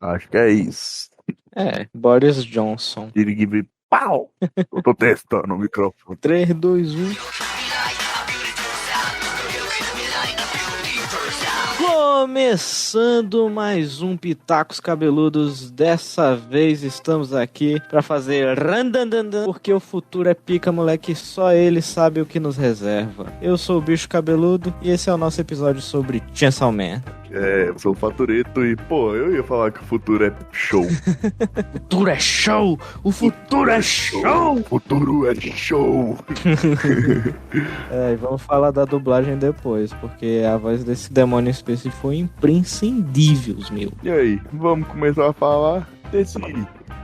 Acho que é isso. Boris Johnson. Dirigir pau! Eu tô testando o microfone. 3, 2, 1. Começando mais um Pitacos Cabeludos. Dessa vez estamos aqui pra fazer randandandan, porque o futuro é pica, moleque. Só ele sabe o que nos reserva. Eu sou o Bicho Cabeludo e esse é o nosso episódio sobre Chainsaw Man. Eu sou o Fatureto e, pô, eu ia falar que o futuro é show. Futuro é show! O futuro é show! O futuro é show! E vamos falar da dublagem depois, porque a voz desse demônio específico foi imprescindível, meu. E aí, vamos começar a falar desse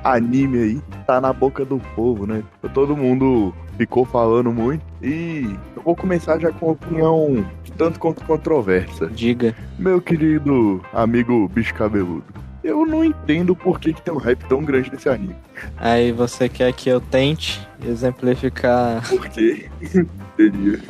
anime aí, tá na boca do povo, né? Todo mundo ficou falando muito e eu vou começar já com uma opinião tanto quanto controversa. Diga. Meu querido amigo Bicho Cabeludo, eu não entendo por que tem um hype tão grande nesse anime. Aí você quer que eu tente exemplificar... Por quê? Seria.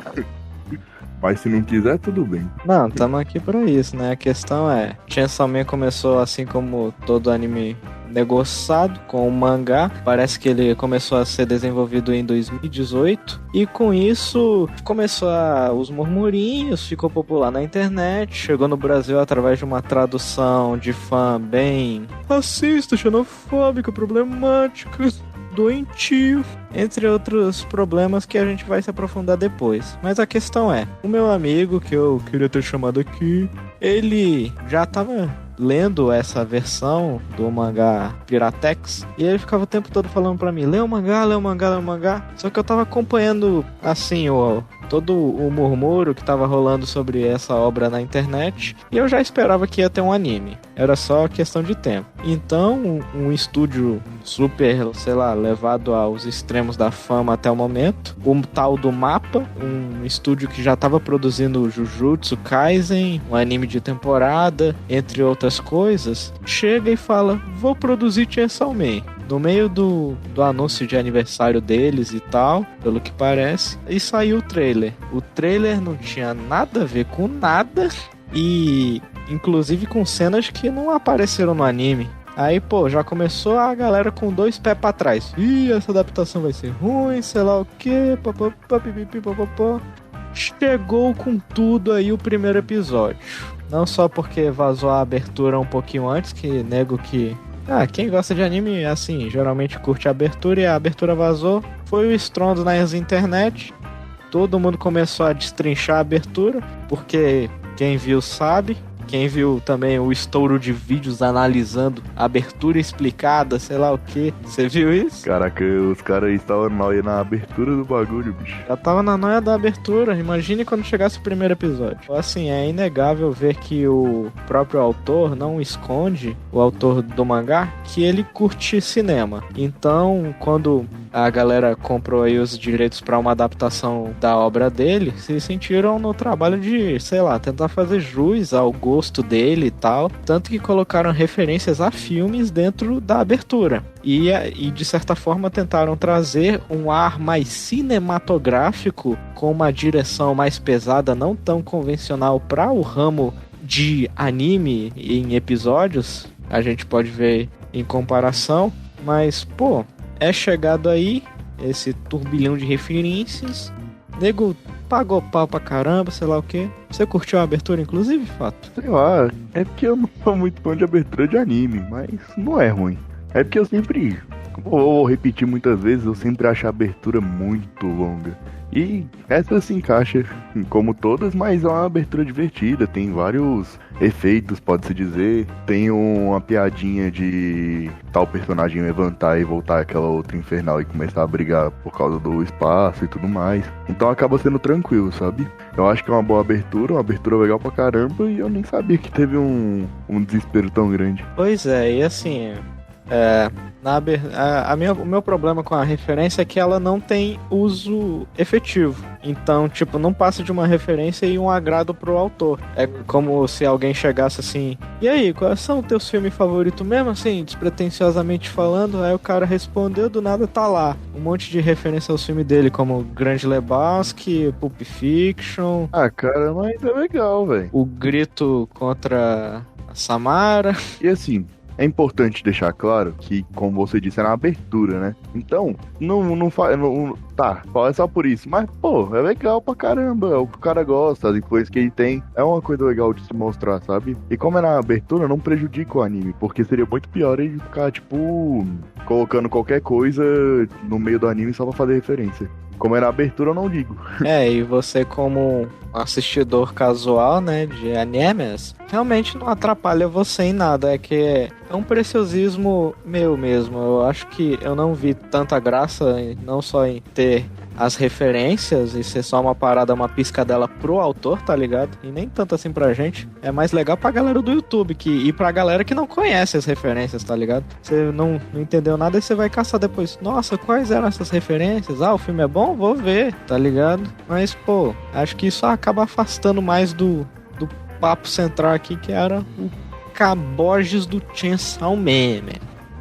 Mas se não quiser, tudo bem. Não, estamos aqui pra isso, né? A questão é, Chainsaw Man começou assim como todo anime negociado com o mangá. Parece que ele começou a ser desenvolvido em 2018 e com isso começou os murmurinhos, ficou popular na internet, chegou no Brasil através de uma tradução de fã bem racista, xenofóbica, problemática, doentio, entre outros problemas que a gente vai se aprofundar depois. Mas a questão é, o meu amigo, que eu queria ter chamado aqui, ele já estava lendo essa versão do mangá Piratex, e ele ficava o tempo todo falando pra mim, lê o mangá, lê o mangá, lê o mangá. Só que eu tava acompanhando, assim, todo o murmúrio que tava rolando sobre essa obra na internet, e eu já esperava que ia ter um anime. Era só questão de tempo. Então, um estúdio super, sei lá, levado aos extremos da fama até o momento, o tal do MAPPA, um estúdio que já estava produzindo Jujutsu Kaisen, um anime de temporada, entre outras coisas, chega e fala, vou produzir Chainsaw Man. No meio do anúncio de aniversário deles e tal, pelo que parece, e saiu o trailer. O trailer não tinha nada a ver com nada, e inclusive com cenas que não apareceram no anime. Aí, pô, já começou a galera com 2 pés pra trás. Ih, essa adaptação vai ser ruim, sei lá o que, papapá. Chegou com tudo aí o primeiro episódio. Não só porque vazou a abertura um pouquinho antes, que nego que... quem gosta de anime, assim, geralmente curte a abertura e a abertura vazou. Foi o estrondo nas internet. Todo mundo começou a destrinchar a abertura, porque quem viu sabe. Quem viu também o estouro de vídeos analisando a abertura explicada, sei lá o que. Você viu isso? Caraca, os caras estavam na abertura do bagulho, bicho. Já tava na noia da abertura. Imagine quando chegasse o primeiro episódio. Assim, é inegável ver que o próprio autor não esconde, o autor do mangá, que ele curte cinema. Então, quando a galera comprou aí os direitos para uma adaptação da obra dele, se sentiram no trabalho de, sei lá, tentar fazer jus ao gosto dele e tal, tanto que colocaram referências a filmes dentro da abertura. E de certa forma tentaram trazer um ar mais cinematográfico, com uma direção mais pesada, não tão convencional para o ramo de anime em episódios. A gente pode ver em comparação, mas, pô, é chegado aí esse turbilhão de referências. Nego pagou pau pra caramba, sei lá o que. Você curtiu a abertura, inclusive, Fato? Sei lá, é porque eu não sou muito fã de abertura de anime, mas não é ruim. É porque eu sempre, vou repetir muitas vezes, eu sempre acho a abertura muito longa. E essa se encaixa como todas, mas é uma abertura divertida, tem vários efeitos, pode-se dizer. Tem uma piadinha de tal personagem levantar e voltar aquela outra infernal e começar a brigar por causa do espaço e tudo mais. Então acaba sendo tranquilo, sabe? Eu acho que é uma boa abertura, uma abertura legal pra caramba, e eu nem sabia que teve um desespero tão grande. Pois é, e assim... o meu problema com a referência é que ela não tem uso efetivo. Então, tipo, não passa de uma referência e um agrado pro autor. É como se alguém chegasse assim: e aí, quais são os teus filmes favoritos mesmo? Assim, despretensiosamente falando. Aí o cara respondeu, do nada tá lá um monte de referência aos filmes dele, como Grande Lebowski, Pulp Fiction. Ah, cara, mas é legal, velho. O Grito contra a Samara. E assim, é importante deixar claro que, como você disse, é na abertura, né? Então, não faz. Tá, é só por isso. Mas, pô, é legal pra caramba. É o que o cara gosta, as influências que ele tem. É uma coisa legal de se mostrar, sabe? E como é na abertura, não prejudica o anime. Porque seria muito pior ele ficar, tipo, colocando qualquer coisa no meio do anime só pra fazer referência. Como é na abertura, eu não digo. E você como assistidor casual, né, de animes, realmente não atrapalha você em nada. É que é um preciosismo meu mesmo. Eu acho que eu não vi tanta graça, não só em ter as referências e ser só uma parada, uma piscadela pro autor, tá ligado? E nem tanto assim pra gente. É mais legal pra galera do YouTube e pra galera que não conhece as referências, tá ligado? Você não entendeu nada e você vai caçar depois. Nossa, quais eram essas referências? Ah, o filme é bom? Vou ver, tá ligado? Mas, pô, acho que isso acaba afastando mais do papo central aqui, que era o caboges do Chainsaw Man.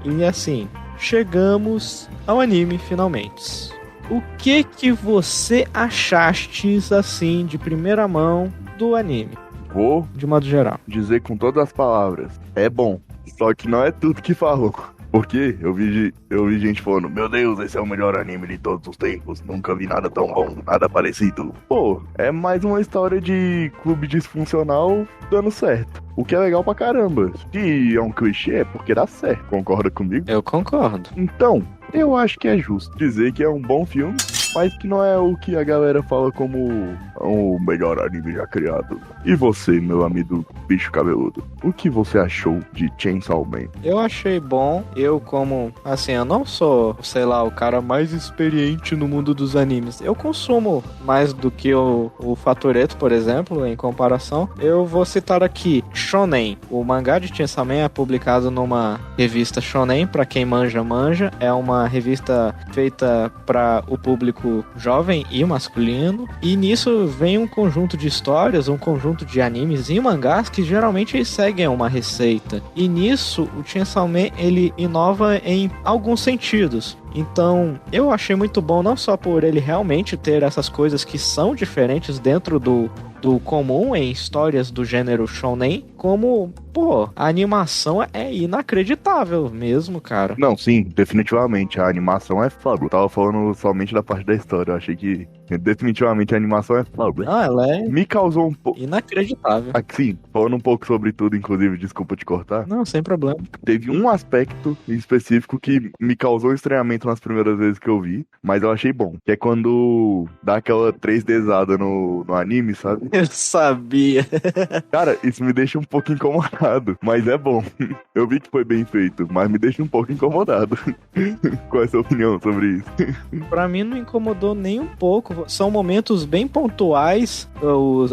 E assim, chegamos ao anime finalmente. O que você achaste, assim, de primeira mão do anime? Vou De modo geral. dizer com todas as palavras, é bom. Só que não é tudo que falou. Porque eu vi gente falando, meu Deus, esse é o melhor anime de todos os tempos. Nunca vi nada tão bom, nada parecido. Pô, é mais uma história de clube disfuncional dando certo. O que é legal pra caramba. Se é um clichê, é porque dá certo. Concorda comigo? Eu concordo. Então, eu acho que é justo dizer que é um bom filme, mas que não é o que a galera fala como o melhor anime já criado. E você, meu amigo bicho cabeludo, o que você achou de Chainsaw Man? Eu achei bom. Eu eu não sou, sei lá, o cara mais experiente no mundo dos animes. Eu consumo mais do que o Fatoreto, por exemplo, em comparação. Eu vou citar aqui Shonen. O mangá de Chainsaw Man é publicado numa revista Shonen, pra quem manja. É uma revista feita para o público jovem e masculino. E nisso vem um conjunto de histórias, um conjunto de animes e mangás que geralmente seguem uma receita. E nisso, o Chainsaw Man, ele inova em alguns sentidos. Então, eu achei muito bom, não só por ele realmente ter essas coisas que são diferentes dentro do comum em histórias do gênero shonen, como, pô, a animação é inacreditável mesmo, cara. Não, sim, definitivamente, a animação é foda. Eu tava falando somente da parte da história, eu achei que definitivamente a animação é foda. Ah, ela é Me causou um pouco... inacreditável. Sim, falando um pouco sobre tudo, inclusive, desculpa te cortar. Não, sem problema. Teve um aspecto em específico que me causou estranhamento nas primeiras vezes que eu vi, mas eu achei bom. Que é quando dá aquela 3Dzada no anime, sabe? Eu sabia. Cara, isso me deixa um pouco incomodado, mas é bom. Eu vi que foi bem feito, mas me deixa um pouco incomodado. Qual é a sua opinião sobre isso? Pra mim não incomodou nem um pouco. São momentos bem pontuais,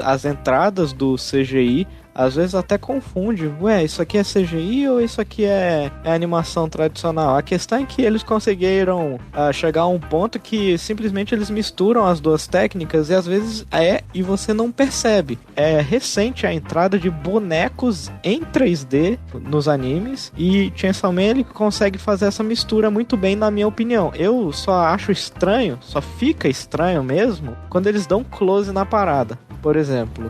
as entradas do CGI. Às vezes até confunde. Ué, isso aqui é CGI ou isso aqui é animação tradicional? A questão é que eles conseguiram chegar a um ponto que simplesmente eles misturam as duas técnicas e às vezes e você não percebe. É recente a entrada de bonecos em 3D nos animes e Chainsaw Man ele consegue fazer essa mistura muito bem, na minha opinião. Eu só acho estranho, só fica estranho mesmo quando eles dão close na parada. Por exemplo,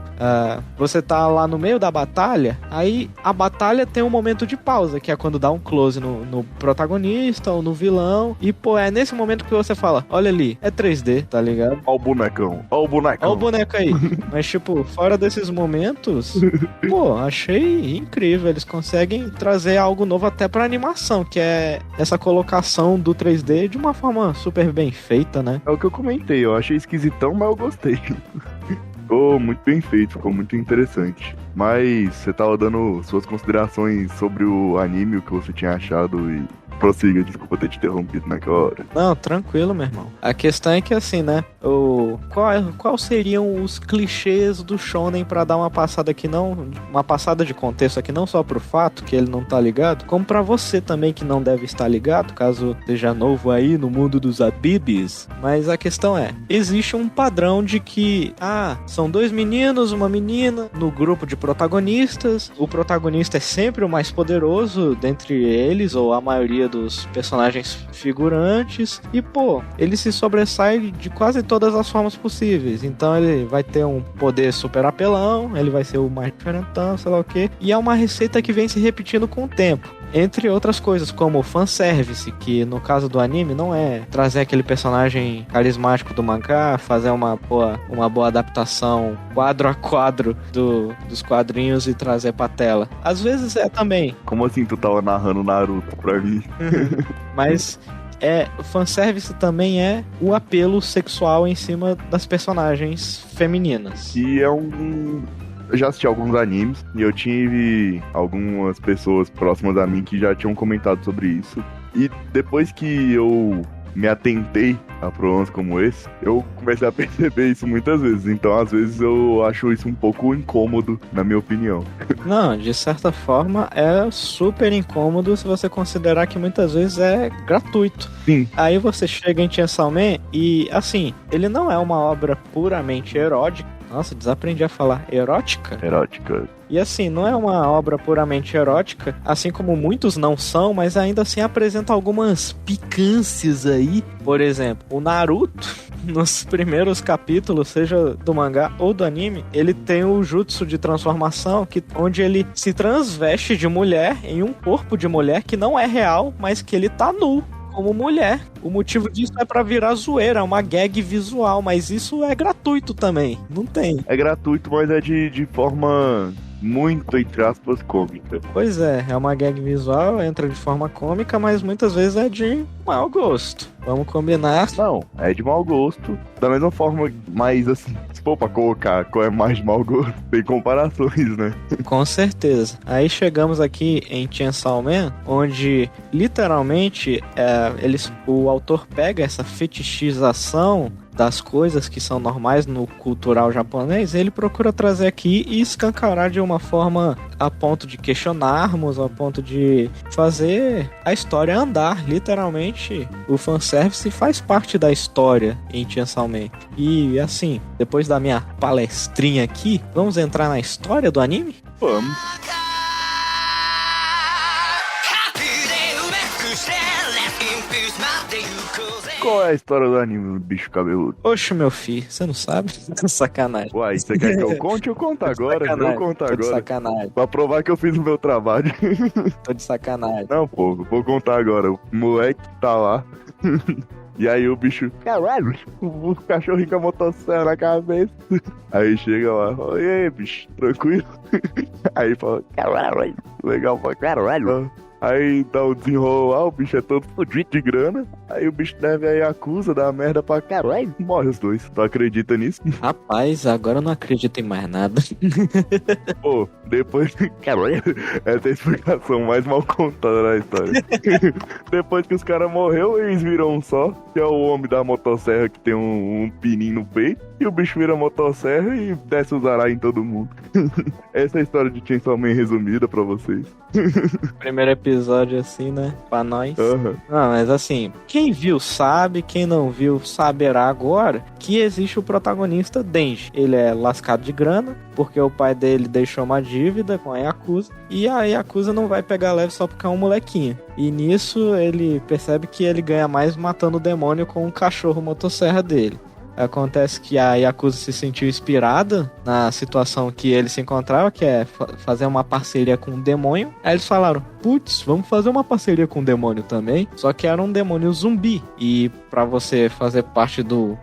você tá lá no meio da batalha, aí a batalha tem um momento de pausa, que é quando dá um close no protagonista ou no vilão, e pô, é nesse momento que você fala, olha ali, é 3D, tá ligado? Ó o bonecão, ó o bonecão. Ó o boneco aí. Mas tipo, fora desses momentos, pô, achei incrível, eles conseguem trazer algo novo até pra animação, que é essa colocação do 3D de uma forma super bem feita, né? É o que eu comentei, eu achei esquisitão, mas eu gostei. Ficou muito bem feito, ficou muito interessante. Mas você tava dando suas considerações sobre o anime, o que você tinha achado e prossiga, desculpa ter te interrompido naquela hora. Não, tranquilo, meu irmão. A questão é que assim, né, qual seriam os clichês do shonen pra dar uma passada aqui, uma passada de contexto aqui, não só pro fato que ele não tá ligado, como pra você também que não deve estar ligado, caso seja novo aí no mundo dos abibis. Mas a questão é, existe um padrão de que, são dois meninos, uma menina, no grupo de protagonistas, o protagonista é sempre o mais poderoso dentre eles, ou a maioria dos personagens figurantes, e pô, ele se sobressai de quase todas as formas possíveis. Então ele vai ter um poder super apelão, ele vai ser o mais diferentão, sei lá o quê. E é uma receita que vem se repetindo com o tempo. Entre outras coisas, como o fanservice, que no caso do anime não é trazer aquele personagem carismático do mangá, fazer uma boa adaptação quadro a quadro dos quadrinhos e trazer pra tela. Às vezes é também. Como assim tu tava narrando Naruto pra mim? Mas o fanservice também é o apelo sexual em cima das personagens femininas. E eu já assisti alguns animes e eu tive algumas pessoas próximas a mim que já tinham comentado sobre isso. E depois que eu me atentei a problemas como esse, eu comecei a perceber isso muitas vezes. Então, às vezes, eu acho isso um pouco incômodo, na minha opinião. Não, de certa forma, é super incômodo se você considerar que muitas vezes é gratuito. Sim. Aí você chega em Chainsaw Man e, assim, ele não é uma obra puramente erótica. Nossa, desaprendi a falar erótica. Erótica. E assim, não é uma obra puramente erótica, assim como muitos não são, mas ainda assim apresenta algumas picâncias aí. Por exemplo, o Naruto, nos primeiros capítulos, seja do mangá ou do anime, ele tem o jutsu de transformação, onde ele se transveste de mulher em um corpo de mulher que não é real, mas que ele tá nu como mulher. O motivo disso é pra virar zoeira, é uma gag visual, mas isso é gratuito também, não tem. É gratuito, mas é de forma muito, entre aspas, cômica. Pois é uma gag visual, entra de forma cômica, mas muitas vezes é de mau gosto. Vamos combinar. Não, é de mau gosto. Da mesma forma, mas assim, se for pra colocar qual é mais de mau gosto, tem comparações, né? Com certeza. Aí chegamos aqui em Chainsaw Man, onde literalmente o autor pega essa fetichização das coisas que são normais no cultural japonês, ele procura trazer aqui e escancarar de uma forma a ponto de questionarmos, a ponto de fazer a história andar. Literalmente, o fanservice faz parte da história em Chainsaw Man. E assim, depois da minha palestrinha aqui, vamos entrar na história do anime? Vamos. Qual é a história do anime do bicho cabeludo? Oxe, meu filho, você não sabe? Sacanagem. Uai, você quer que eu conte? Eu conto agora. Eu conto Tô de agora. sacanagem. Pra provar que eu fiz o meu trabalho. Tô de sacanagem. Não, pô, vou contar agora. O moleque tá lá. E aí o bicho, caralho, o cachorrinho com a motosserra na cabeça. Aí chega lá, e aí, bicho, tranquilo? Aí fala, caralho, legal pra caralho. Aí dá o desenrolo lá, o bicho é todo fudido de grana. Aí o bicho deve a Yakuza, dá merda pra caralho. Morre os dois. Tu acredita nisso? Rapaz, agora eu não acredito em mais nada. Pô, depois... Caralho, essa é a explicação mais mal contada da história. Depois que os caras morreram, eles viram um só. Que é o homem da motosserra que tem um pininho no peito. E o bicho vira motosserra e desce os arai em todo mundo. Essa é a história de Chainsaw Man resumida pra vocês. Primeiro episódio assim, né? Pra nós. Uhum. Não, mas assim, quem viu sabe, quem não viu saberá agora que existe o protagonista Denji. Ele é lascado de grana, porque o pai dele deixou uma dívida com a Yakuza, e a Yakuza não vai pegar leve só porque é um molequinho. E nisso ele percebe que ele ganha mais matando o demônio com o cachorro motosserra dele. Acontece que a Yakuza se sentiu inspirada na situação que ele se encontrava, que é fazer uma parceria com um demônio. Aí eles falaram, putz, vamos fazer uma parceria com um demônio também. Só que era um demônio zumbi. E pra você fazer parte do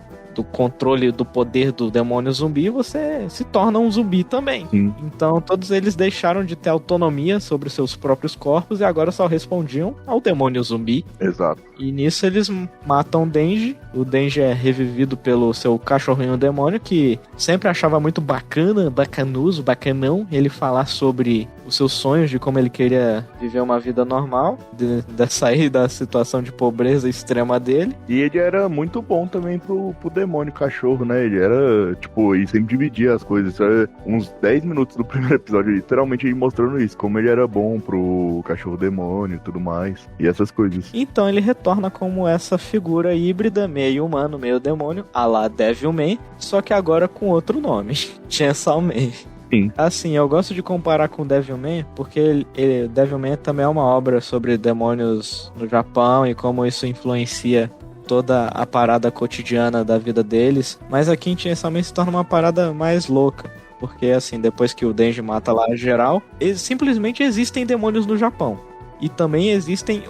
controle do poder do demônio zumbi, você se torna um zumbi também. Sim. Então todos eles deixaram de ter autonomia sobre seus próprios corpos e agora só respondiam ao demônio zumbi. Exato. E nisso eles matam o Denji. O Denji é revivido pelo seu cachorrinho demônio, que sempre achava muito bacanuso, bacanão, ele falar sobre os seus sonhos de como ele queria viver uma vida normal, de sair da situação de pobreza extrema dele. E ele era muito bom também pro demônio cachorro, né? Ele era, tipo, ele sempre dividia as coisas. Isso era uns 10 minutos do primeiro episódio, literalmente ele mostrando isso, como ele era bom pro cachorro demônio e tudo mais, e essas coisas. Então ele retorna como essa figura híbrida, meio humano, meio demônio, a la Devilman, só que agora com outro nome, Chainsaw Man. Sim. Assim, eu gosto de comparar com Devilman, porque Devilman também é uma obra sobre demônios no Japão e como isso influencia toda a parada cotidiana da vida deles, mas aqui em Chainsaw Man se torna uma parada mais louca. Porque, assim, depois que o Denji mata lá geral, simplesmente existem demônios no Japão. E também existem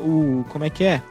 como é que é?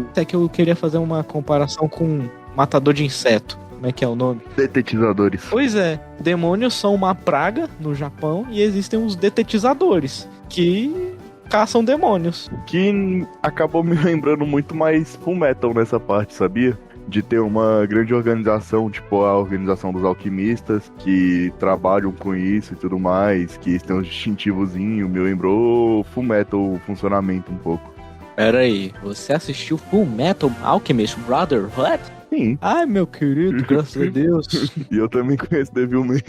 Até que eu queria fazer uma comparação com matador de inseto. Como é que é o nome? Detetizadores. Pois é, demônios são uma praga no Japão e existem os detetizadores, que caçam demônios. Que acabou me lembrando muito mais Fullmetal nessa parte, sabia? De ter uma grande organização, tipo a organização dos alquimistas, que trabalham com isso e tudo mais, que tem um distintivozinho, me lembrou Fullmetal o funcionamento um pouco. Pera aí, você assistiu Fullmetal Alchemist Brotherhood? Sim. Ai, meu querido, graças a Deus. E eu também conheço Devilman.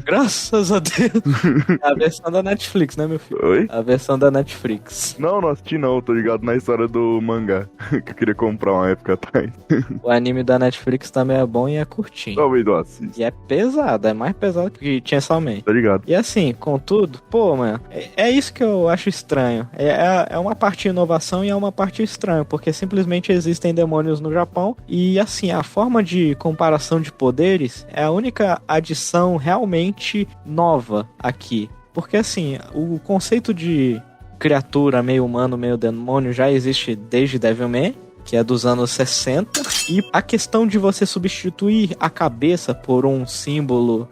Graças a Deus. A versão da Netflix, né, meu filho? Oi? A versão da Netflix. Não assisti não, tô ligado na história do mangá, que eu queria comprar uma época atrás. O anime da Netflix também é bom e é curtinho. Talvez eu assista. E é pesado, é mais pesado que Chainsaw Man. Tá ligado? E assim, contudo, pô, mano, é isso que eu acho estranho. É uma parte de inovação e é uma parte estranha, porque simplesmente existem demônios no Japão e assim, a forma de comparação de poderes é a única adição realmente nova aqui. Porque assim, o conceito de criatura meio humano, meio demônio já existe desde Devilman, que é dos anos 60, e a questão de você substituir a cabeça por um símbolo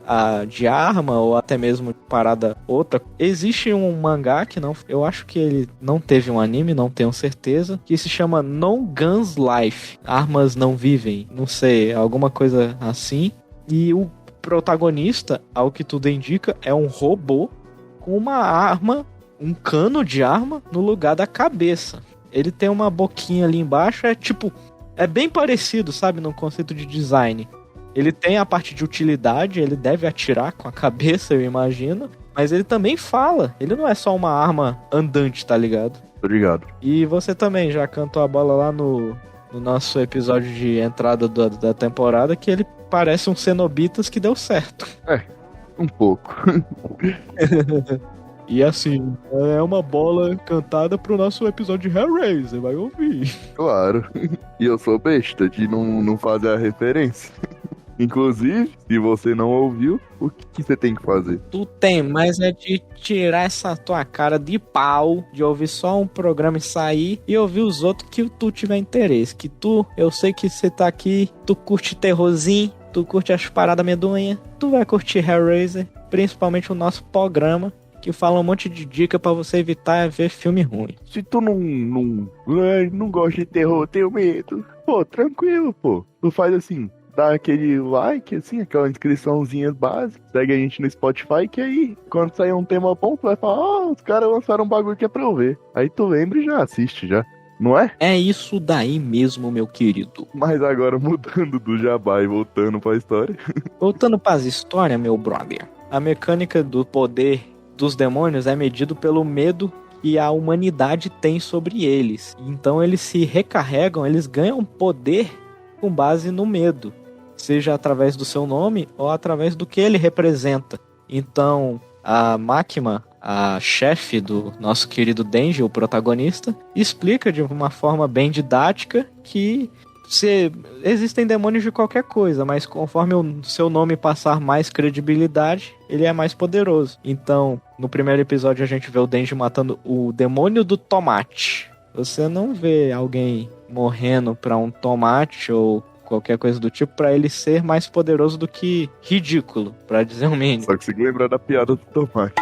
de arma, ou até mesmo parada outra. Existe um mangá que eu acho que ele não teve um anime, não tenho certeza, que se chama No Guns Life, Armas Não Vivem, não sei, alguma coisa assim. E o protagonista, ao que tudo indica, é um robô com uma arma, um cano de arma no lugar da cabeça. Ele tem uma boquinha ali embaixo, é bem parecido, sabe, no conceito de design. Ele tem a parte de utilidade, ele deve atirar com a cabeça, eu imagino, mas ele também fala, ele não é só uma arma andante, tá ligado? Tô ligado. E você também já cantou a bola lá no nosso episódio de entrada da temporada, que ele parece um Cenobitas que deu certo. Um pouco. E assim, é uma bola cantada pro nosso episódio de Hellraiser, vai ouvir. Claro. E eu sou besta de não fazer a referência. Inclusive, se você não ouviu, o que você tem que fazer? Tu tem, mas é de tirar essa tua cara de pau, de ouvir só um programa e sair, e ouvir os outros que tu tiver interesse. Que eu sei que você tá aqui, tu curte terrorzinho, tu curte as paradas medonhas, tu vai curtir Hellraiser, principalmente o nosso programa, que fala um monte de dica pra você evitar ver filme ruim. Se tu não gosta de terror, tenho medo. Pô, tranquilo, pô. Tu faz assim, dá aquele like, assim, aquela inscriçãozinha básica, segue a gente no Spotify, que aí, quando sair um tema bom, tu vai falar, os caras lançaram um bagulho que é pra eu ver. Aí tu lembra e já assiste, já. Não é? É isso daí mesmo, meu querido. Mas agora, mudando do jabá e voltando pra história. Voltando pras histórias, meu brother. A mecânica do poder dos demônios é medido pelo medo que a humanidade tem sobre eles. Então eles se recarregam, eles ganham poder com base no medo, seja através do seu nome ou através do que ele representa. Então a Makima, a chefe do nosso querido Denji, o protagonista, explica de uma forma bem didática que existem demônios de qualquer coisa, mas conforme o seu nome passar mais credibilidade, ele é mais poderoso. Então, no primeiro episódio a gente vê o Denji matando o demônio do tomate. Você não vê alguém morrendo pra um tomate ou qualquer coisa do tipo pra ele ser mais poderoso do que ridículo, pra dizer o mínimo. Só consigo lembrar da piada do tomate.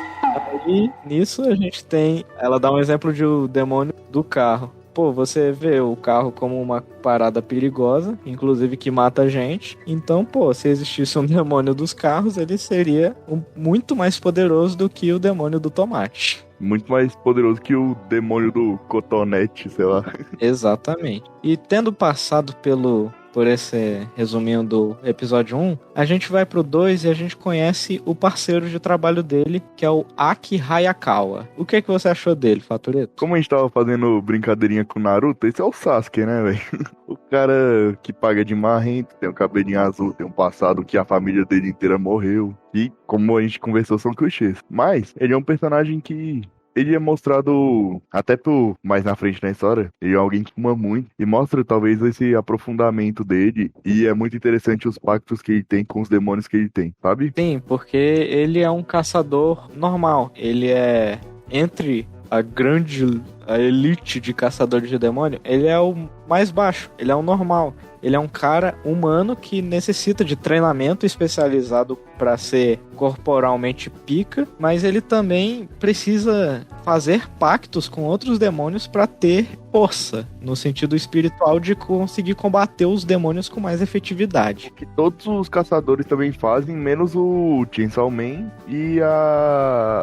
Aí, nisso a gente tem... Ela dá um exemplo de o demônio do carro. Pô, você vê o carro como uma parada perigosa, inclusive que mata gente. Então, pô, se existisse um demônio dos carros, ele seria muito mais poderoso do que o demônio do tomate. Muito mais poderoso que o demônio do cotonete, sei lá. Exatamente. E tendo passado por esse resuminho do episódio 1, a gente vai pro 2 e a gente conhece o parceiro de trabalho dele, que é o Aki Hayakawa. O que você achou dele, Fatureto? Como a gente tava fazendo brincadeirinha com o Naruto, esse é o Sasuke, né, velho? O cara que paga de marrento, tem um cabelinho azul, tem um passado que a família dele inteira morreu. E, como a gente conversou, são clichês. Mas, ele é um personagem que ele é mostrado até pro mais na frente na história. Ele é alguém que fuma muito e mostra talvez esse aprofundamento dele. E é muito interessante os pactos que ele tem com os demônios que ele tem, sabe? Sim, porque ele é um caçador normal. Ele é entre a elite de caçadores de demônio, ele é o mais baixo, ele é o normal. Ele é um cara humano que necessita de treinamento especializado para ser corporalmente pica, mas ele também precisa fazer pactos com outros demônios para ter força, no sentido espiritual de conseguir combater os demônios com mais efetividade. Que todos os caçadores também fazem, menos o Chainsaw Man e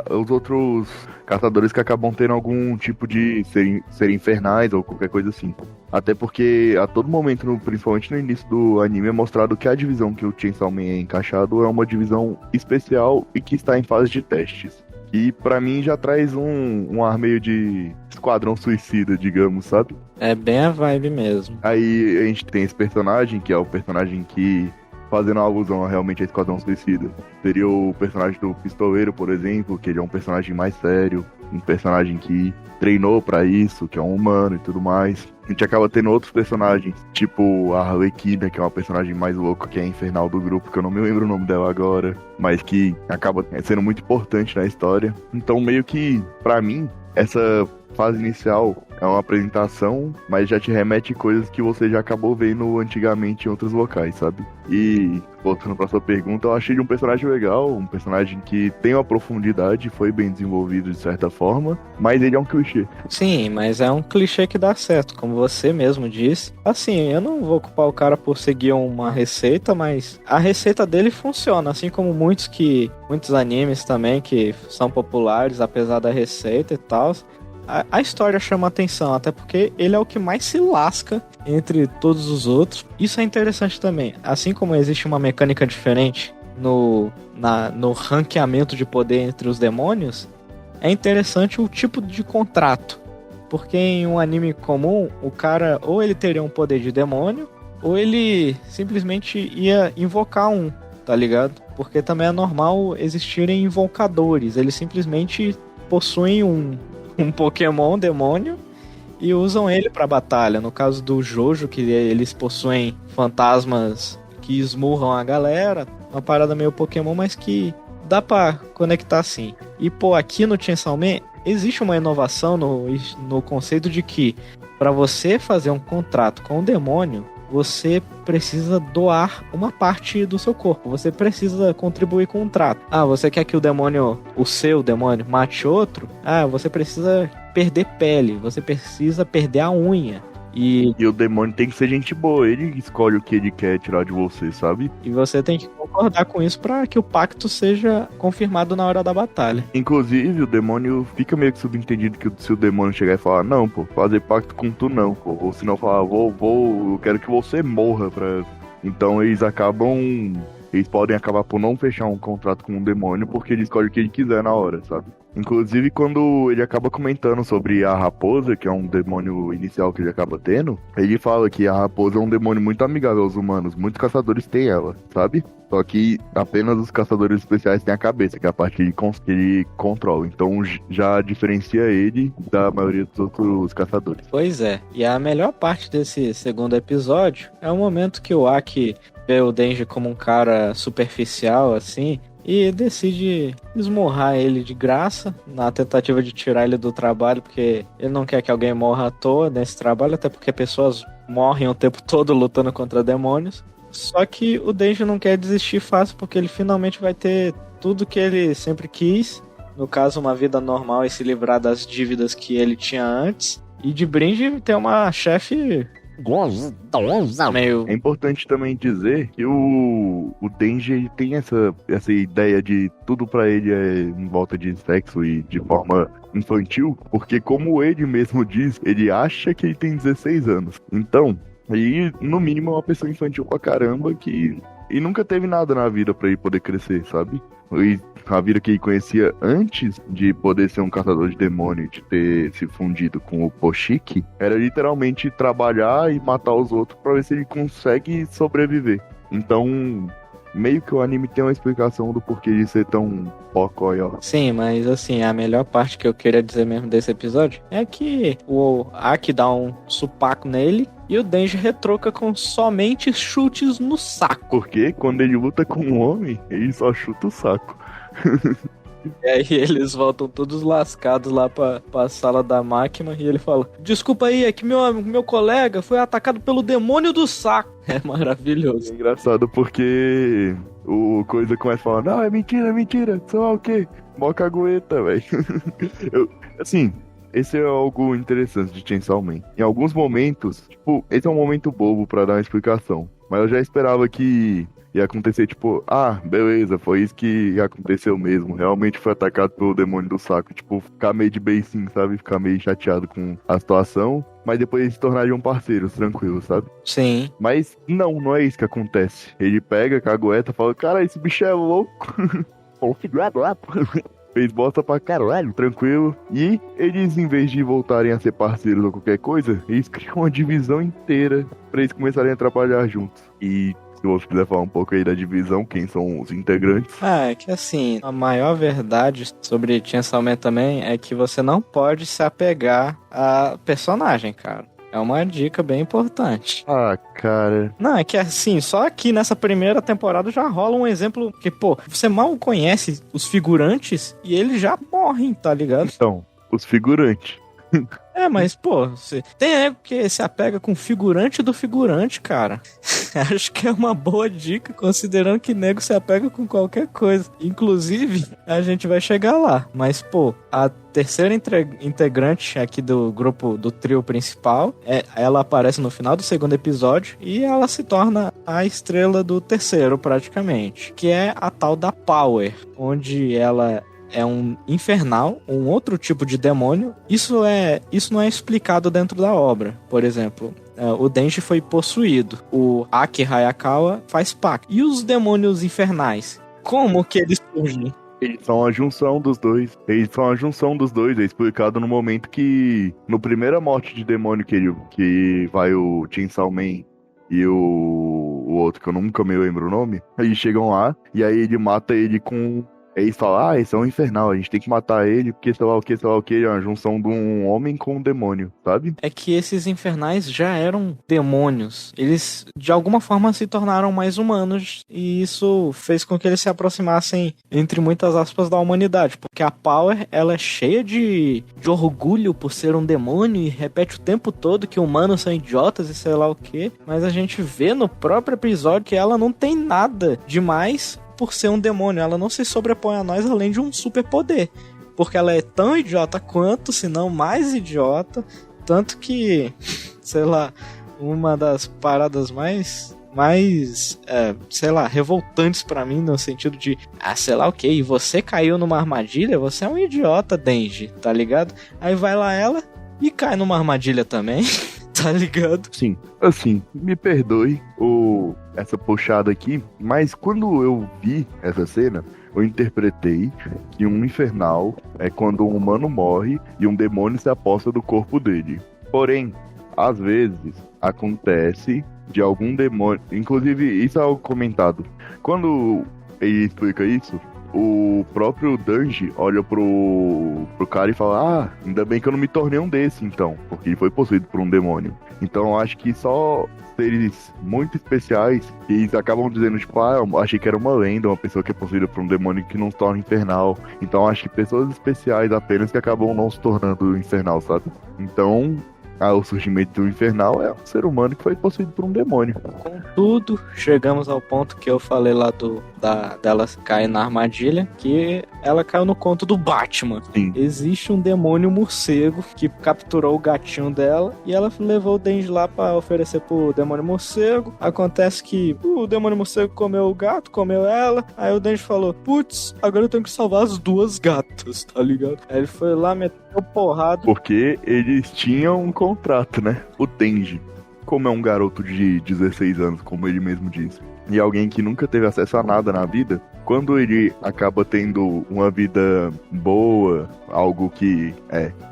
os outros caçadores que acabam tendo algum tipo de ser infernais ou qualquer coisa assim. Até porque a todo momento, principalmente no início do anime, é mostrado que a divisão que o Chainsaw Man é encaixado é uma divisão especial e que está em fase de testes. E pra mim já traz um ar meio de Esquadrão Suicida, digamos, sabe? É bem a vibe mesmo. Aí a gente tem esse personagem, que é o personagem que, fazendo uma alusão a realmente a Esquadrão Suicida, seria o personagem do Pistoleiro, por exemplo, que ele é um personagem mais sério, um personagem que treinou pra isso, que é um humano e tudo mais. A gente acaba tendo outros personagens, tipo a Arlequina, que é uma personagem mais louca, que é a infernal do grupo, que eu não me lembro o nome dela agora, mas que acaba sendo muito importante na história. Então, meio que, pra mim, essa fase inicial é uma apresentação, mas já te remete coisas que você já acabou vendo antigamente em outros locais, sabe? E, voltando pra sua pergunta, eu achei ele um personagem legal, um personagem que tem uma profundidade, foi bem desenvolvido de certa forma, mas ele é um clichê. Sim, mas é um clichê que dá certo, como você mesmo disse. Assim, eu não vou culpar o cara por seguir uma receita, mas a receita dele funciona, assim como muitos animes também que são populares, apesar da receita e tal. A história chama atenção, até porque ele é o que mais se lasca entre todos os outros. Isso é interessante também. Assim como existe uma mecânica diferente no ranqueamento de poder entre os demônios, é interessante o tipo de contrato. Porque em um anime comum, o cara ou ele teria um poder de demônio, ou ele simplesmente ia invocar um, tá ligado? Porque também é normal existirem invocadores. Eles simplesmente possuem um Pokémon demônio e usam ele pra batalha. No caso do Jojo, que eles possuem fantasmas que esmurram a galera, uma parada meio Pokémon, mas que dá pra conectar assim. E pô, aqui no Chainsaw Man existe uma inovação no conceito de que pra você fazer um contrato com o demônio, você precisa doar uma parte do seu corpo. Você precisa contribuir com um trato. Ah, você quer que o seu demônio, mate outro? Ah, você precisa perder pele. Você precisa perder a unha. E o demônio tem que ser gente boa. Ele escolhe o que ele quer tirar de você, sabe? E você tem que concordar com isso pra que o pacto seja confirmado na hora da batalha. Inclusive, o demônio fica meio que subentendido que se o demônio chegar e falar, não, pô, fazer pacto com tu não, pô. Ou se não falar, eu quero que você morra pra... Então eles podem acabar por não fechar um contrato com um demônio porque ele escolhe o que ele quiser na hora, sabe? Inclusive, quando ele acaba comentando sobre a raposa, que é um demônio inicial que ele acaba tendo, ele fala que a raposa é um demônio muito amigável aos humanos. Muitos caçadores têm ela, sabe? Só que apenas os caçadores especiais têm a cabeça, que é a parte que ele controla. Então já diferencia ele da maioria dos outros caçadores. Pois é. E a melhor parte desse segundo episódio é o momento que o Aki vê o Denji como um cara superficial, assim, e decide esmurrar ele de graça na tentativa de tirar ele do trabalho, porque ele não quer que alguém morra à toa nesse trabalho, até porque pessoas morrem o tempo todo lutando contra demônios. Só que o Denji não quer desistir fácil, porque ele finalmente vai ter tudo que ele sempre quis, no caso uma vida normal e se livrar das dívidas que ele tinha antes, e de brinde ter uma chefe meio... É importante também dizer que o Denji tem essa ideia de tudo pra ele é em volta de sexo e de forma infantil, porque como ele mesmo diz, ele acha que ele tem 16 anos. Então, aí no mínimo é uma pessoa infantil pra caramba e nunca teve nada na vida pra ele poder crescer, sabe? E a vida que ele conhecia antes de poder ser um caçador de demônio, de ter se fundido com o Poshiki, era literalmente trabalhar e matar os outros pra ver se ele consegue sobreviver. Então, meio que o anime tem uma explicação do porquê de ser tão ó. Sim, mas assim, a melhor parte que eu queria dizer mesmo desse episódio é que o Aki dá um supaco nele e o Denji retruca com somente chutes no saco. Porque quando ele luta com um homem, ele só chuta o saco. E aí eles voltam todos lascados lá pra sala da máquina e ele fala: desculpa aí, é que meu colega foi atacado pelo demônio do saco. É maravilhoso. É engraçado porque o coisa começa a falar, não, é mentira, sei lá o quê? Mó cagueta, velho. Assim, esse é algo interessante de Chainsaw Man. Em alguns momentos, tipo, esse é um momento bobo pra dar uma explicação. Mas eu já esperava que ia acontecer, tipo, beleza, foi isso que aconteceu mesmo. Realmente foi atacado pelo demônio do saco. Tipo, ficar meio de beicinho, sabe? Ficar meio chateado com a situação. Mas depois eles se tornariam parceiros, tranquilo, sabe? Sim. Mas não é isso que acontece. Ele pega a cagueta e fala, cara, esse bicho é louco. Fez bosta pra caralho, tranquilo. E eles, em vez de voltarem a ser parceiros ou qualquer coisa, eles criam uma divisão inteira pra eles começarem a trabalhar juntos. E se você quiser falar um pouco aí da divisão, quem são os integrantes? É que assim, a maior verdade sobre Chainsaw Man também é que você não pode se apegar a personagem, cara. É uma dica bem importante. Cara. Não, é que assim, só aqui nessa primeira temporada já rola um exemplo que, pô, você mal conhece os figurantes e eles já morrem, tá ligado? Então, os figurantes. Mas, pô, tem nego que se apega com o figurante do figurante, cara. Acho que é uma boa dica, considerando que nego se apega com qualquer coisa. Inclusive, a gente vai chegar lá. Mas, pô, a terceira integrante aqui do grupo, do trio principal, ela aparece no final do segundo episódio e ela se torna a estrela do terceiro, praticamente. Que é a tal da Power, onde ela é um infernal, um outro tipo de demônio. Isso não é explicado dentro da obra. Por exemplo, o Denji foi possuído. O Aki Hayakawa faz pacto. E os demônios infernais? Como que eles surgem? Eles são a junção dos dois. É explicado no momento que, no primeira morte de demônio que vai o Chainsaw Man e o outro, que eu nunca me lembro o nome, eles chegam lá e aí ele mata ele com... Eles falam, esse é um infernal, a gente tem que matar ele, porque sei lá o que, é uma junção de um homem com um demônio, sabe? É que esses infernais já eram demônios. Eles, de alguma forma, se tornaram mais humanos, e isso fez com que eles se aproximassem, entre muitas aspas, da humanidade. Porque a Power, ela é cheia de orgulho por ser um demônio, e repete o tempo todo que humanos são idiotas e sei lá o que. Mas a gente vê no próprio episódio que ela não tem nada demais por ser um demônio. Ela não se sobrepõe a nós além de um superpoder, porque ela é tão idiota quanto, se não mais idiota, tanto que, sei lá, uma das paradas mais sei lá, revoltantes pra mim, no sentido de, sei lá o que, e você caiu numa armadilha, você é um idiota, Denji, tá ligado? Aí vai lá ela e cai numa armadilha também. Tá ligado? Sim, assim, me perdoe essa puxada aqui, mas quando eu vi essa cena, eu interpretei que um infernal é quando um humano morre e um demônio se aposta do corpo dele. Porém, às vezes, acontece de algum demônio... Inclusive, isso é algo comentado. Quando ele explica isso, o próprio Danji olha pro cara e fala, ainda bem que eu não me tornei um desse, então, porque ele foi possuído por um demônio. Então eu acho que só seres muito especiais, e eles acabam dizendo, tipo, eu achei que era uma lenda, uma pessoa que é possuída por um demônio que não se torna infernal. Então eu acho que pessoas especiais apenas que acabam não se tornando infernal, sabe? Então... o surgimento do infernal é um ser humano que foi possuído por um demônio. Contudo, chegamos ao ponto que eu falei lá dela cair na armadilha, que ela caiu no conto do Batman. Sim. Existe um demônio morcego que capturou o gatinho dela e ela levou o Denji lá pra oferecer pro demônio morcego. Acontece que o demônio morcego comeu o gato, comeu ela. Aí o Denji falou, putz, agora eu tenho que salvar as duas gatas, tá ligado? Aí ele foi lá, meteu porrada. Porque eles tinham um contrato, né? O Denji, como é um garoto de 16 anos, como ele mesmo disse, e alguém que nunca teve acesso a nada na vida, quando ele acaba tendo uma vida boa, algo que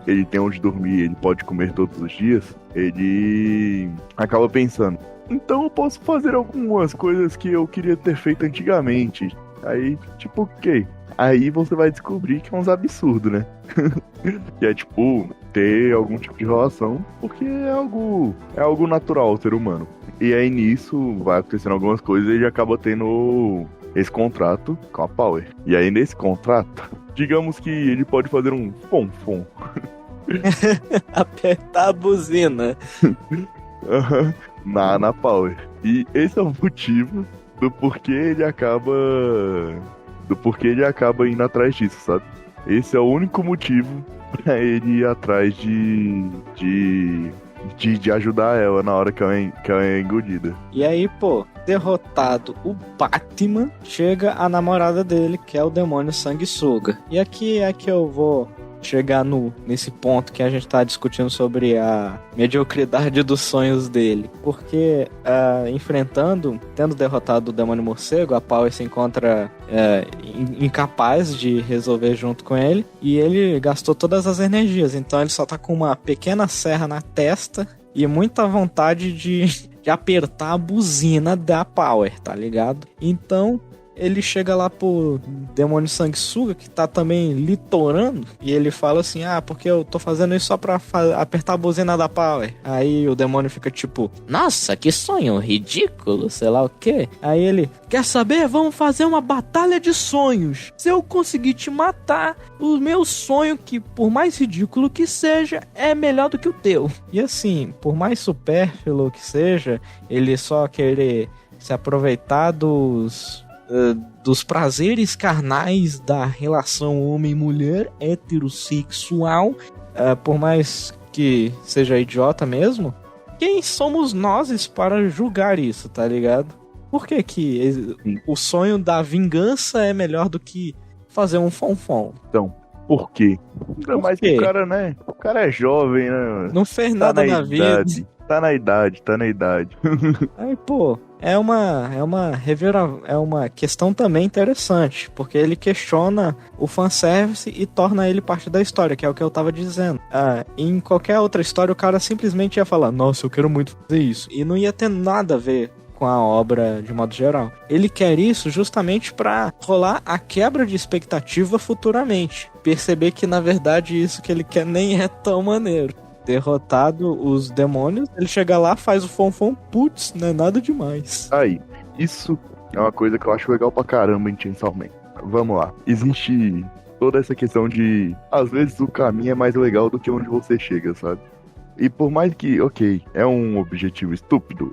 ele tem onde dormir, ele pode comer todos os dias, ele acaba pensando, então eu posso fazer algumas coisas que eu queria ter feito antigamente. Aí, tipo, ok. Aí você vai descobrir que é uns absurdos, né? Que é tipo, ter algum tipo de relação, porque é algo natural ao ser humano. E aí nisso vai acontecendo algumas coisas e ele acaba tendo esse contrato com a Power. E aí nesse contrato, digamos que ele pode fazer um fom-fom. Apertar a buzina. na Power. E esse é o motivo do porquê ele acaba indo atrás disso, sabe? Esse é o único motivo pra ele ir atrás de ajudar ela na hora que ela é engolida. E aí, pô, derrotado o Batman, chega a namorada dele, que é o demônio sanguessuga. E aqui é que eu vou chegar nesse ponto que a gente tá discutindo sobre a mediocridade dos sonhos dele. Porque tendo derrotado o demônio morcego, a Power se encontra incapaz de resolver junto com ele, e ele gastou todas as energias, então ele só tá com uma pequena serra na testa e muita vontade de apertar a buzina da Power, tá ligado? Então ele chega lá pro demônio sanguessuga, que tá também litorando, e ele fala assim, porque eu tô fazendo isso só pra apertar a buzina da Power. Aí o demônio fica tipo, nossa, que sonho ridículo, sei lá o quê. Aí ele, quer saber? Vamos fazer uma batalha de sonhos. Se eu conseguir te matar, o meu sonho, que por mais ridículo que seja, é melhor do que o teu. E assim, por mais supérfluo que seja, ele só querer se aproveitar dos prazeres carnais da relação homem-mulher heterossexual, por mais que seja idiota mesmo, quem somos nós para julgar isso, tá ligado? Por que o sonho da vingança é melhor do que fazer um fonfon? Então, por quê? Mas o cara, né? O cara é jovem, né? Não fez nada na vida. Tá na idade. Aí, pô, é uma questão também interessante, porque ele questiona o fanservice e torna ele parte da história, que é o que eu tava dizendo. Em qualquer outra história, o cara simplesmente ia falar, nossa, eu quero muito fazer isso. E não ia ter nada a ver com a obra de modo geral. Ele quer isso justamente pra rolar a quebra de expectativa futuramente. Perceber que, na verdade, isso que ele quer nem é tão maneiro. Derrotado os demônios, ele chega lá, faz o fonfon, putz, não é nada demais. Aí, isso é uma coisa que eu acho legal pra caramba em Chainsaw Man. Vamos lá, existe toda essa questão de, às vezes o caminho é mais legal do que onde você chega, sabe? E por mais que, ok, é um objetivo estúpido,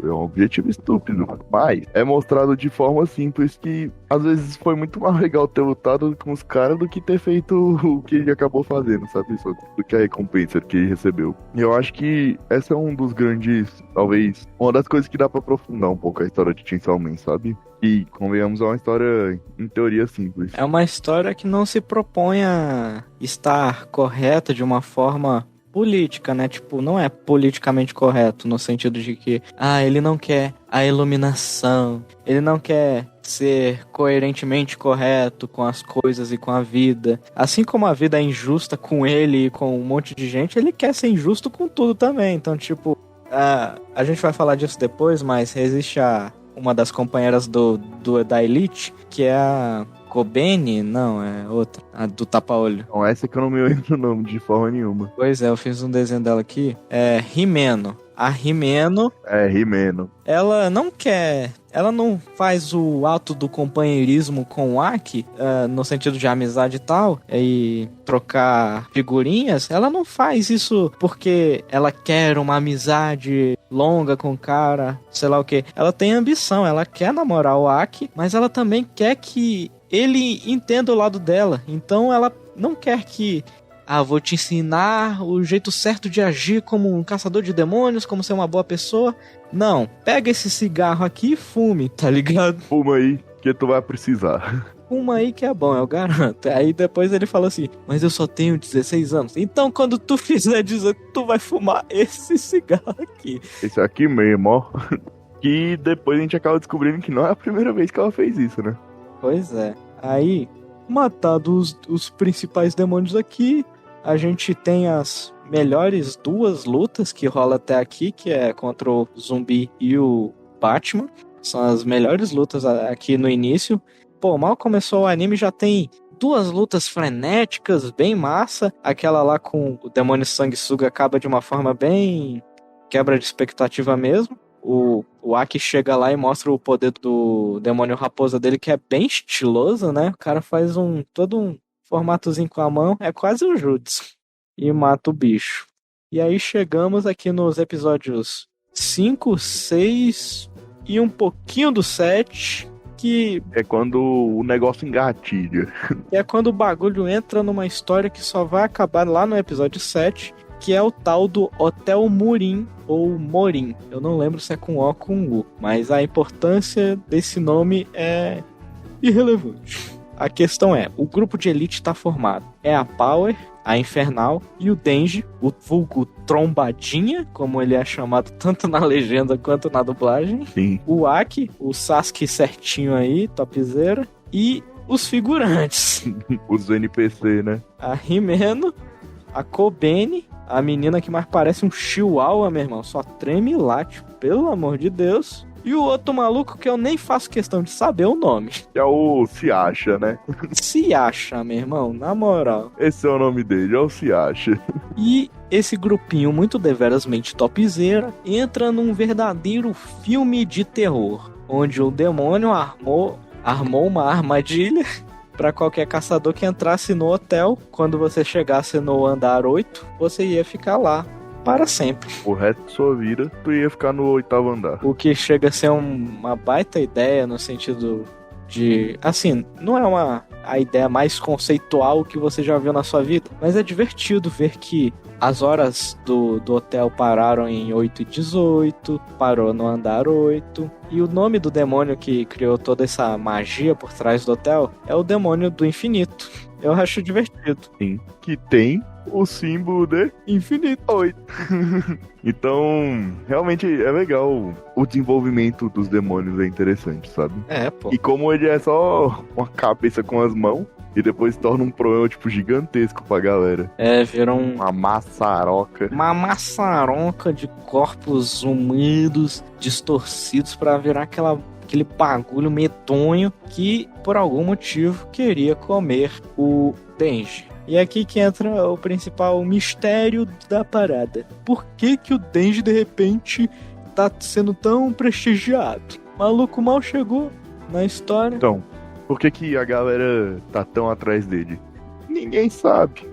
mas é mostrado de forma simples que às vezes foi muito mais legal ter lutado com os caras do que ter feito o que ele acabou fazendo, sabe? Só do que a recompensa que ele recebeu. E eu acho que essa é um dos grandes, talvez, uma das coisas que dá pra aprofundar um pouco a história de Chainsaw Man, sabe? E, convenhamos, é uma história, em teoria, simples. É uma história que não se propõe a estar correta de uma forma política, né? Tipo, não é politicamente correto no sentido de que, ele não quer a iluminação, ele não quer ser coerentemente correto com as coisas e com a vida. Assim como a vida é injusta com ele e com um monte de gente, ele quer ser injusto com tudo também. Então, tipo, a gente vai falar disso depois, mas existe uma das companheiras da Elite, que é a Kobeni? Não, é outra. A do tapa-olho. Não, essa que eu não me lembro o nome de forma nenhuma. Pois é, eu fiz um desenho dela aqui. É Himeno. A Himeno... Himeno. Ela não quer... Ela não faz o ato do companheirismo com o Aki, no sentido de amizade e tal, e trocar figurinhas. Ela não faz isso porque ela quer uma amizade longa com o cara, sei lá o que. Ela tem ambição, ela quer namorar o Aki, mas ela também quer que ele entenda o lado dela. Então ela não quer que... vou te ensinar o jeito certo de agir como um caçador de demônios, como ser uma boa pessoa. Não, pega esse cigarro aqui e fume, tá ligado? Fuma aí, que tu vai precisar. Fuma aí que é bom, eu garanto. Aí depois ele fala assim, mas eu só tenho 16 anos. Então quando tu fizer 18, tu vai fumar esse cigarro aqui. Esse aqui mesmo, ó. Que depois a gente acaba descobrindo que não é a primeira vez que ela fez isso, né? Pois é. Aí, matados os principais demônios aqui, a gente tem as melhores duas lutas que rola até aqui, que é contra o Zumbi e o Batman. São as melhores lutas aqui no início. Pô, mal começou o anime, já tem duas lutas frenéticas, bem massa. Aquela lá com o demônio sanguessuga acaba de uma forma bem quebra de expectativa mesmo. O Aki chega lá e mostra o poder do demônio raposa dele, que é bem estiloso, né? O cara faz todo um formatozinho com a mão, é quase um jutsu. E mata o bicho. E aí chegamos aqui nos episódios 5, 6 e um pouquinho do 7, que É quando o negócio engatilha. é quando o bagulho entra numa história que só vai acabar lá no episódio 7, que é o tal do Hotel Murim, ou Morim. Eu não lembro se é com O ou com U, mas a importância desse nome é irrelevante. A questão é, o grupo de elite está formado. É a Power, a Infernal e o Denji, o vulgo Trombadinha, como ele é chamado tanto na legenda quanto na dublagem. Sim. O Aki, o Sasuke certinho aí, topzera. E os figurantes. Os NPC, né? A Himeno, a Kobene, a menina que mais parece um chihuahua, meu irmão. Só treme e late, pelo amor de Deus. E o outro maluco que eu nem faço questão de saber o nome. É o Se Acha, né? Se acha, meu irmão, na moral. Esse é o nome dele, é o Se Acha. E esse grupinho muito deverasmente topzera entra num verdadeiro filme de terror, onde o demônio armou uma armadilha para qualquer caçador que entrasse no hotel. Quando você chegasse no andar 8, você ia ficar lá para sempre. O resto da sua vida, tu ia ficar no 8º andar. O que chega a ser uma baita ideia no sentido de... Assim, não é a ideia mais conceitual que você já viu na sua vida, mas é divertido ver que as horas do hotel pararam em 8:18, parou no andar 8, e o nome do demônio que criou toda essa magia por trás do hotel é o demônio do infinito. Eu acho divertido. Sim. Que tem o símbolo de Infinito. 8. Então, realmente é legal. O desenvolvimento dos demônios é interessante, sabe? É, pô. E como ele é só uma cabeça com as mãos, e depois torna um problema, tipo, gigantesco pra galera. É, viram Uma maçaroca. uma maçaroca de corpos úmidos, distorcidos pra virar aquele bagulho medonho que, por algum motivo, queria comer o Denji. E é aqui que entra o principal mistério da parada. Por que o Denji, de repente, tá sendo tão prestigiado? O maluco mal chegou na história. Então, por que a galera tá tão atrás dele? Ninguém sabe.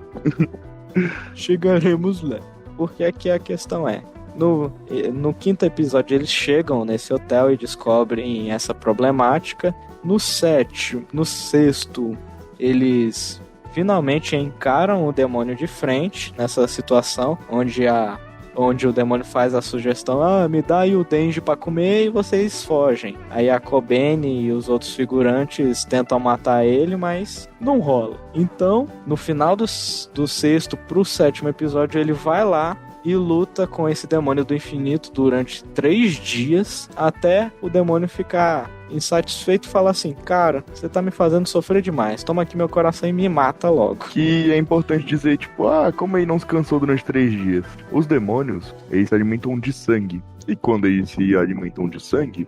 Chegaremos lá. Porque aqui a questão é... No quinto episódio eles chegam nesse hotel e descobrem essa problemática. No sexto eles finalmente encaram o demônio de frente nessa situação onde o demônio faz a sugestão: me dá aí o Denji pra comer, e vocês fogem. Aí a Kobene e os outros figurantes tentam matar ele, mas não rola. Então, no final do sexto pro sétimo episódio, ele vai lá e luta com esse demônio do infinito durante 3 dias, até o demônio ficar insatisfeito e falar assim: cara, você tá me fazendo sofrer demais, toma aqui meu coração e me mata logo. Que é importante dizer, tipo, como ele não se cansou durante 3 dias? Os demônios, eles se alimentam de sangue. E quando eles se alimentam de sangue,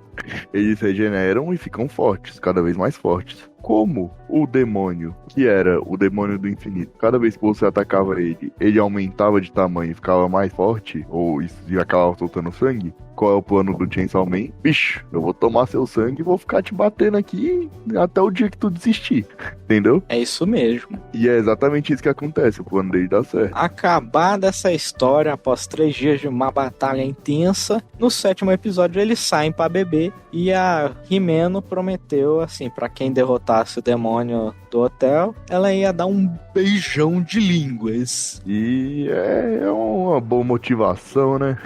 eles regeneram e ficam fortes, cada vez mais fortes. Como o demônio, que era o demônio do infinito, cada vez que você atacava ele aumentava de tamanho e ficava mais forte, ou e acabava soltando sangue. Qual é o plano do Chainsaw Man? Bicho, eu vou tomar seu sangue e vou ficar te batendo aqui até o dia que tu desistir. Entendeu? É isso mesmo. E é exatamente isso que acontece, o plano dele dá certo. Acabada essa história, após 3 dias de uma batalha intensa, no sétimo episódio eles saem pra beber, e a Himeno prometeu, assim, pra quem derrotasse o demônio do hotel, ela ia dar um beijão de línguas. E é uma boa motivação, né?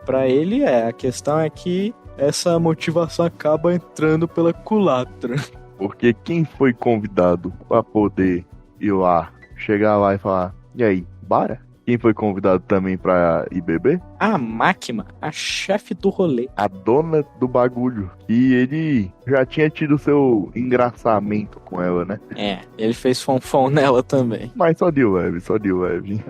Pra ele é. A questão é que essa motivação acaba entrando pela culatra. Porque quem foi convidado pra poder ir lá, chegar lá e falar: e aí, bora? Quem foi convidado também pra ir beber? A Máquina, a chefe do rolê. A dona do bagulho. E ele já tinha tido seu engraçamento com ela, né? Ele fez fonfon nela também. Mas só de leve, só de leve.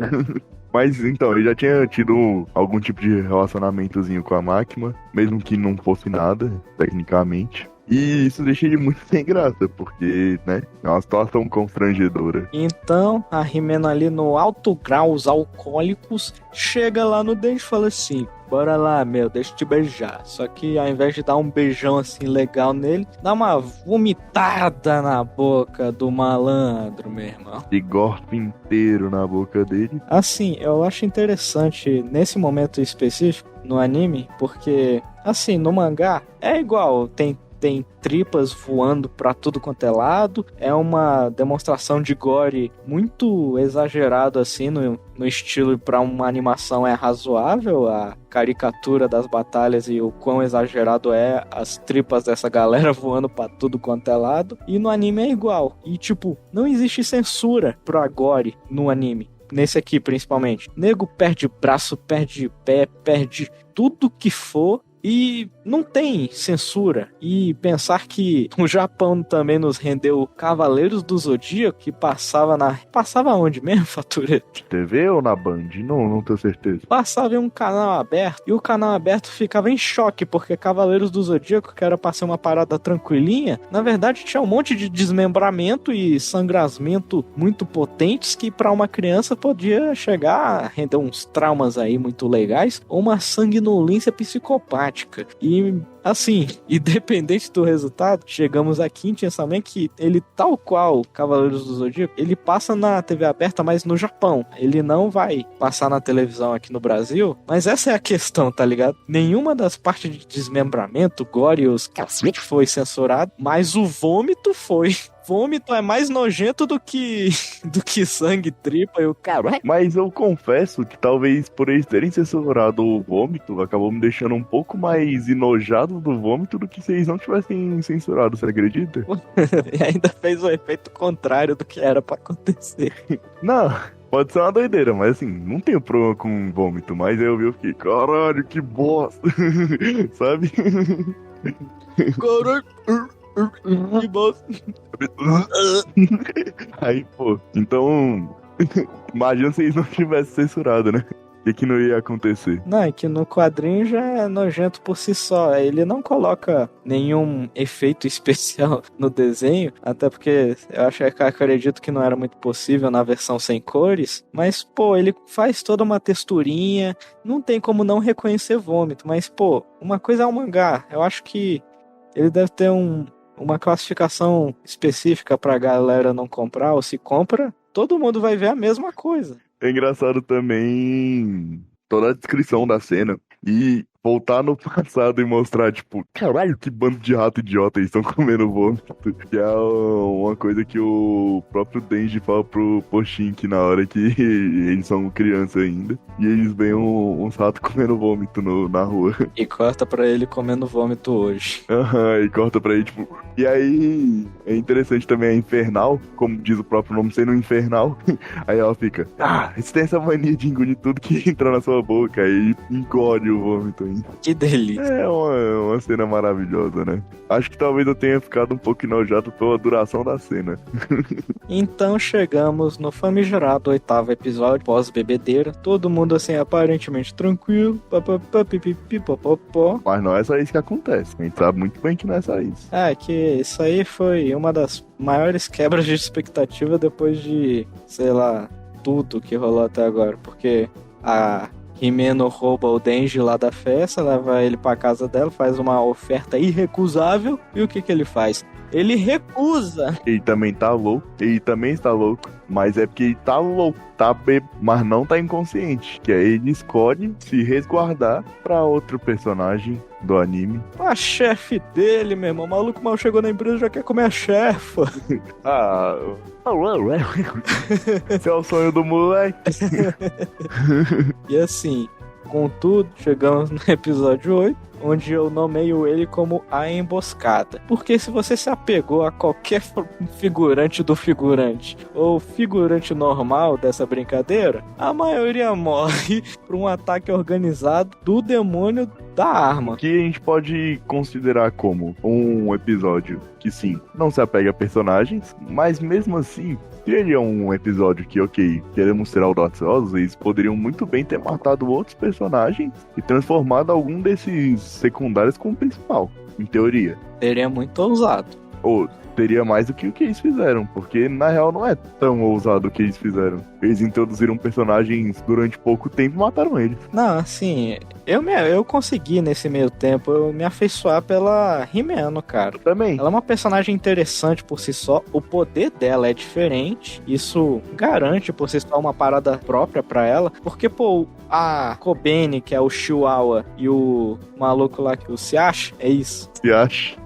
Mas então, ele já tinha tido algum tipo de relacionamentozinho com a máquina, mesmo que não fosse nada, tecnicamente. E isso deixa ele muito sem graça, porque, né, é uma situação constrangedora. Então, a Rimeno ali no alto graus alcoólicos, chega lá no Denji e fala assim: bora lá, deixa eu te beijar. Só que ao invés de dar um beijão assim legal nele, dá uma vomitada na boca do malandro, meu irmão. E gorfe inteiro na boca dele. Assim, eu acho interessante nesse momento específico no anime, porque, assim, no mangá é igual, tem tripas voando pra tudo quanto é lado. É uma demonstração de gore muito exagerado, assim, no estilo. Pra uma animação é razoável a caricatura das batalhas e o quão exagerado é as tripas dessa galera voando pra tudo quanto é lado. E no anime é igual. E, tipo, não existe censura pra gore no anime. Nesse aqui, principalmente. Nego perde braço, perde pé, perde tudo que for. E não tem censura. E pensar que o Japão também nos rendeu Cavaleiros do Zodíaco, que passava onde mesmo, Fatureto? TV ou na Band? Não tenho certeza. Passava em um canal aberto, e o canal aberto ficava em choque, porque Cavaleiros do Zodíaco, que era pra ser uma parada tranquilinha, na verdade tinha um monte de desmembramento e sangramento muito potentes, que pra uma criança podia chegar a render uns traumas aí muito legais, ou uma sanguinolência psicopática. E, assim, independente do resultado, chegamos aqui intensamente que ele, tal qual Cavaleiros do Zodíaco, ele passa na TV aberta, mas no Japão. Ele não vai passar na televisão aqui no Brasil, mas essa é a questão, tá ligado? Nenhuma das partes de desmembramento, gore e os cacete foi censurado, mas o vômito foi. Vômito é mais nojento do que sangue, tripa e o caralho. Mas eu confesso que talvez por eles terem censurado o vômito, acabou me deixando um pouco mais enojado do vômito do que se eles não tivessem censurado, você acredita? E ainda fez o efeito contrário do que era pra acontecer. Não, pode ser uma doideira, mas assim, não tenho problema com vômito, mas aí eu vi, eu fiquei, caralho, que bosta, sabe? Caralho. Que bosta. Aí, pô, então imagina se eles não tivessem censurado, né? O que não ia acontecer? Não, é que no quadrinho já é nojento por si só. Ele não coloca nenhum efeito especial no desenho, até porque eu acredito que não era muito possível na versão sem cores. Mas, pô, ele faz toda uma texturinha, não tem como não reconhecer vômito. Mas, pô, uma coisa é um mangá. Eu acho que ele deve ter uma classificação específica pra galera não comprar, ou se compra, todo mundo vai ver a mesma coisa. É engraçado também toda a descrição da cena e voltar no passado e mostrar, tipo, caralho, que bando de rato idiota, eles estão comendo vômito. Que é uma coisa que o próprio Denji fala pro Pochink na hora que eles são criança ainda. E eles veem uns ratos comendo vômito na rua. E corta pra ele comendo vômito hoje. E corta pra ele, tipo... E aí, é interessante também a Infernal, como diz o próprio nome, sendo infernal. Aí ela fica, você tem essa mania de engolir tudo que entra na sua boca. Aí engole o vômito ainda. Que delícia. É uma cena maravilhosa, né? Acho que talvez eu tenha ficado um pouco enojado pela duração da cena. Então chegamos no famigerado 8º episódio, pós-bebedeira. Todo mundo assim, aparentemente tranquilo. Mas não é só isso que acontece. A gente sabe muito bem que não é só isso. Que isso aí foi uma das maiores quebras de expectativa depois de, sei lá, tudo que rolou até agora. Porque a Himeno rouba o Denji lá da festa, leva ele pra casa dela, faz uma oferta irrecusável. E o que ele faz? Ele recusa. Ele também tá louco. Ele também está louco. Mas é porque ele tá louco, mas não tá inconsciente. Que aí ele escolhe se resguardar pra outro personagem do anime. A chefe dele, meu irmão. O maluco mal chegou na empresa e já quer comer a chefa. Esse é o sonho do moleque. E assim, contudo, chegamos no episódio 8, onde eu nomeio ele como a emboscada. Porque se você se apegou a qualquer figurante do figurante ou figurante normal dessa brincadeira, a maioria morre por um ataque organizado do demônio da arma. Que a gente pode considerar como um episódio que sim, não se apega a personagens, mas mesmo assim, se ele é um episódio que, ok, queremos ser audaciosos, eles poderiam muito bem ter matado outros personagens e transformado algum desses secundários como principal, em teoria. Seria muito ousado. Ou teria mais do que o que eles fizeram, porque na real não é tão ousado o que eles fizeram. Eles introduziram personagens durante pouco tempo e mataram eles. Não, assim, eu consegui nesse meio tempo eu me afeiçoar pela Himeno, cara. Eu também. Ela é uma personagem interessante por si só, o poder dela é diferente, isso garante por si só uma parada própria pra ela, porque, pô, a Kobeni, que é o Chihuahua, e o maluco lá que o se acha, é isso. Se acha.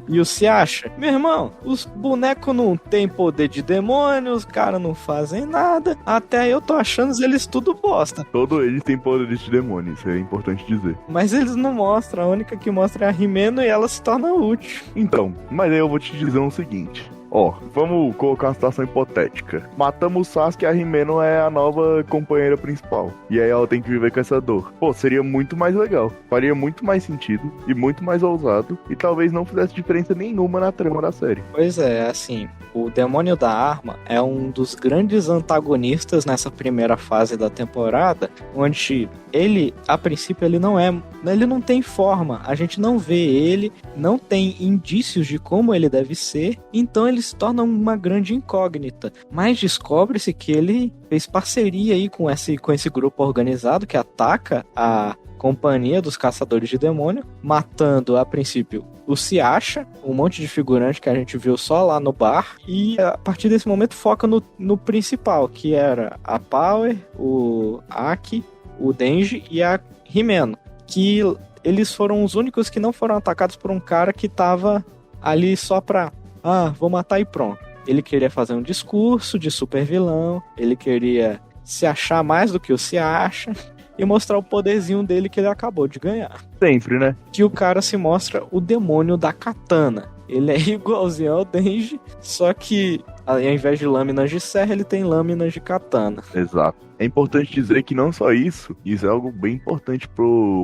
E o se acha, meu irmão, os bonecos não têm poder de demônio, os caras não fazem nada, até eu tô achando eles tudo bosta. Todos eles têm poderes de demônio, isso é importante dizer. Mas eles não mostram, a única que mostra é a Himeno e ela se torna útil. Então, mas aí eu vou te dizer o seguinte. Ó, vamos colocar uma situação hipotética. Matamos o Sasuke e a Himeno é a nova companheira principal. E aí ela tem que viver com essa dor. Pô, seria muito mais legal. Faria muito mais sentido e muito mais ousado. E talvez não fizesse diferença nenhuma na trama da série. Pois é, assim, o Demônio da Arma é um dos grandes antagonistas nessa primeira fase da temporada, onde ele, a princípio, ele não tem forma, a gente não vê ele, não tem indícios de como ele deve ser, então ele se torna uma grande incógnita, mas descobre-se que ele fez parceria aí com esse grupo organizado que ataca a companhia dos caçadores de demônio, matando a princípio o se acha, um monte de figurante que a gente viu só lá no bar, e a partir desse momento foca no principal, que era a Power, o Aki, o Denji e a Himeno, que eles foram os únicos que não foram atacados por um cara que tava ali só pra vou matar e pronto. Ele queria fazer um discurso de super vilão, ele queria se achar mais do que o se acha e mostrar o poderzinho dele que ele acabou de ganhar. Sempre, né? Que o cara se mostra o demônio da katana. Ele é igualzinho ao Denji, só que ao invés de lâminas de serra, ele tem lâminas de katana. Exato. É importante dizer que não só isso é algo bem importante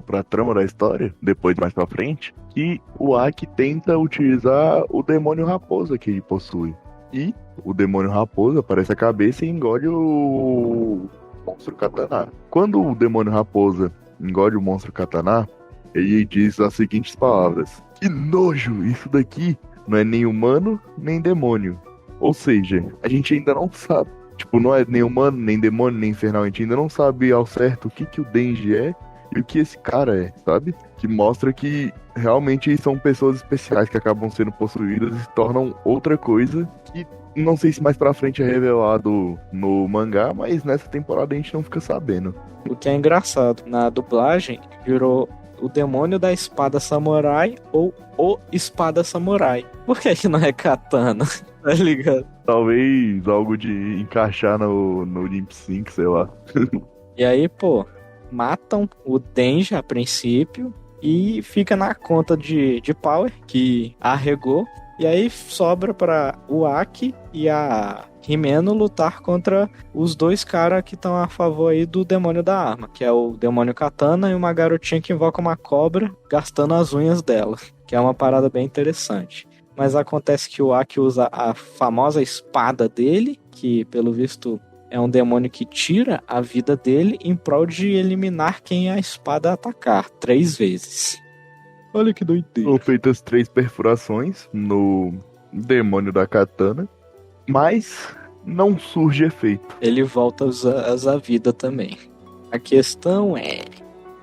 pra trama da história, depois mais pra frente, que o Aki tenta utilizar o demônio raposa que ele possui. E o demônio raposa aparece a cabeça e engole o monstro katana. Quando o demônio raposa engole o monstro katana, ele diz as seguintes palavras: que nojo, isso daqui não é nem humano, nem demônio. Ou seja, a gente ainda não sabe. Tipo, não é nem humano, nem demônio, nem infernal. A gente ainda não sabe ao certo o que o Denji é e o que esse cara é, sabe? Que mostra que realmente são pessoas especiais que acabam sendo possuídas e se tornam outra coisa que não sei se mais pra frente é revelado no mangá, mas nessa temporada a gente não fica sabendo. O que é engraçado, na dublagem virou o demônio da espada samurai ou o espada samurai. Por que não é katana? Tá ligado? Talvez algo de encaixar no Limp Sync, sei lá. E aí, pô, matam o Denji a princípio e fica na conta de Power, que arregou. E aí sobra pra o Aki e a Himeno lutar contra os dois caras que estão a favor aí do demônio da arma, que é o demônio katana e uma garotinha que invoca uma cobra gastando as unhas dela, que é uma parada bem interessante. Mas acontece que o Aki usa a famosa espada dele, que pelo visto é um demônio que tira a vida dele em prol de eliminar quem a espada atacar 3 vezes. Olha que doideira. Foram feitas 3 perfurações no demônio da katana, mas não surge efeito. Ele volta a usar a vida também. A questão é,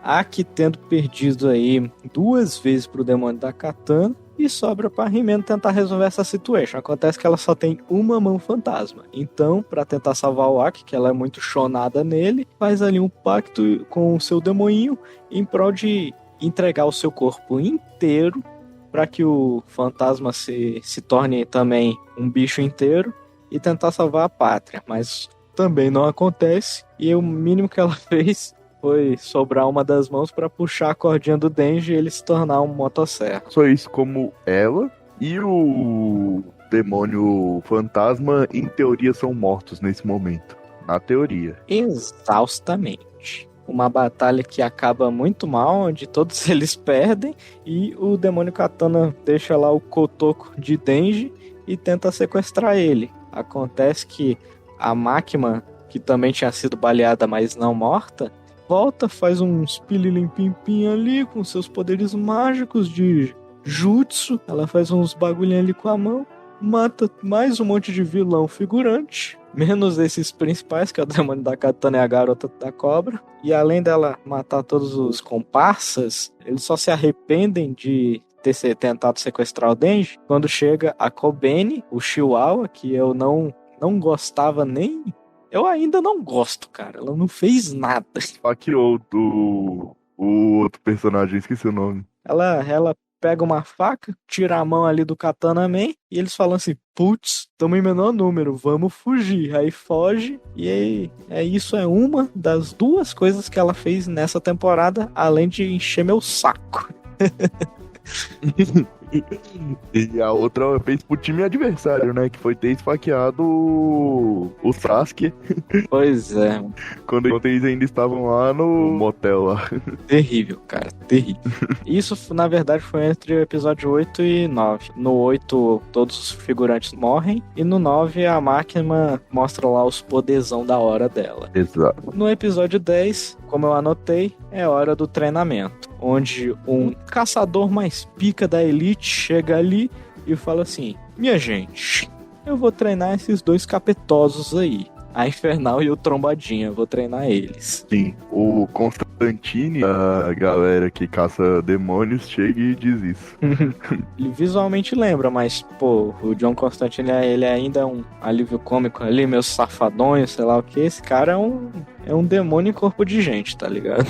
Aki tendo perdido aí 2 vezes pro demônio da katana, e sobra pra Himeno tentar resolver essa situação. Acontece que ela só tem uma mão fantasma. Então, pra tentar salvar o Aki, que ela é muito chonada nele, faz ali um pacto com o seu demoinho em prol de entregar o seu corpo inteiro para que o fantasma se torne também um bicho inteiro e tentar salvar a pátria. Mas também não acontece. E o mínimo que ela fez foi sobrar uma das mãos pra puxar a cordinha do Denji e ele se tornar um motosserra. Só isso, como ela e o demônio fantasma, em teoria, são mortos nesse momento. Na teoria. Exaustamente. Uma batalha que acaba muito mal, onde todos eles perdem e o demônio Katana deixa lá o cotoco de Denji e tenta sequestrar ele. Acontece que a máquina, que também tinha sido baleada, mas não morta, volta, faz uns pililim-pim-pim ali com seus poderes mágicos de jutsu. Ela faz uns bagulhinhos ali com a mão, mata mais um monte de vilão figurante, menos esses principais, que é o demônio da Katana e a garota da cobra. E além dela matar todos os comparsas, eles só se arrependem de ter tentado sequestrar o Denji quando chega a Kobeni, o Chihuahua, que eu não gostava nem... Eu ainda não gosto, cara. Ela não fez nada. Hackeou o outro personagem, esqueci o nome. Ela pega uma faca, tira a mão ali do Katana Man e eles falam assim, putz, estamos em menor número, vamos fugir. Aí foge e aí, isso é uma das duas coisas que ela fez nessa temporada, além de encher meu saco. E a outra fez pro time adversário, né? Que foi ter esfaqueado o Sasuke. Pois é. Quando eles ainda estavam lá no motel lá. Terrível, cara. Terrível. Isso, na verdade, foi entre o episódio 8 e 9. No 8, todos os figurantes morrem. E no 9, a máquina mostra lá os poderzão da hora dela. Exato. No episódio 10, como eu anotei, é hora do treinamento. Onde um caçador mais pica da elite chega ali e fala assim, minha gente, eu vou treinar esses dois capetosos aí, a Infernal e o Trombadinha, vou treinar eles. Sim, o Constantine, a galera que caça demônios, chega e diz isso. Ele visualmente lembra, mas, pô, o John Constantine, ele ainda é um alívio cômico ali, meus safadões, sei lá o que, esse cara é um demônio em corpo de gente, tá ligado?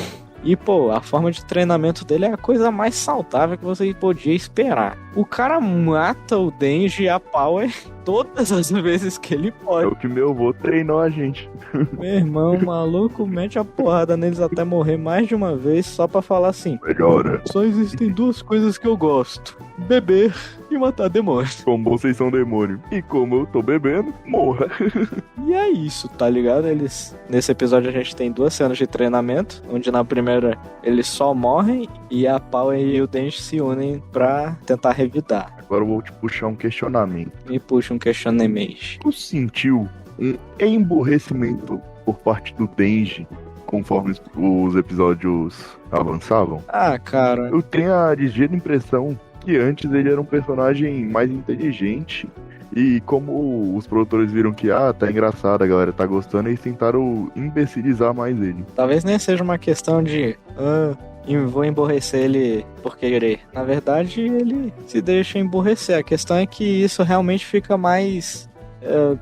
E, pô, a forma de treinamento dele é a coisa mais saudável que você podia esperar. O cara mata o Denji e a Power todas as vezes que ele pode. É o que meu avô treinou a gente. Meu irmão, o maluco mete a porrada neles até morrer mais de uma vez só pra falar assim. Melhora. Só existem duas coisas que eu gosto. Beber e matar demônios. Como vocês são demônio. E como eu tô bebendo, morra. E é isso, tá ligado? Nesse episódio a gente tem 2 cenas de treinamento, onde na primeira eles só morrem e a Power e o Denji se unem pra tentar revidar. Agora eu vou te puxar um questionamento. Me puxa um questionamento. Tu sentiu um emburrecimento por parte do Denji conforme os episódios avançavam? Ah, cara. Eu tenho a ligeira impressão que antes ele era um personagem mais inteligente. E como os produtores viram que, tá engraçado, a galera tá gostando, eles tentaram imbecilizar mais ele. Talvez nem seja uma questão de, vou emborrecer ele por querer. Na verdade, ele se deixa emborrecer. A questão é que isso realmente fica mais...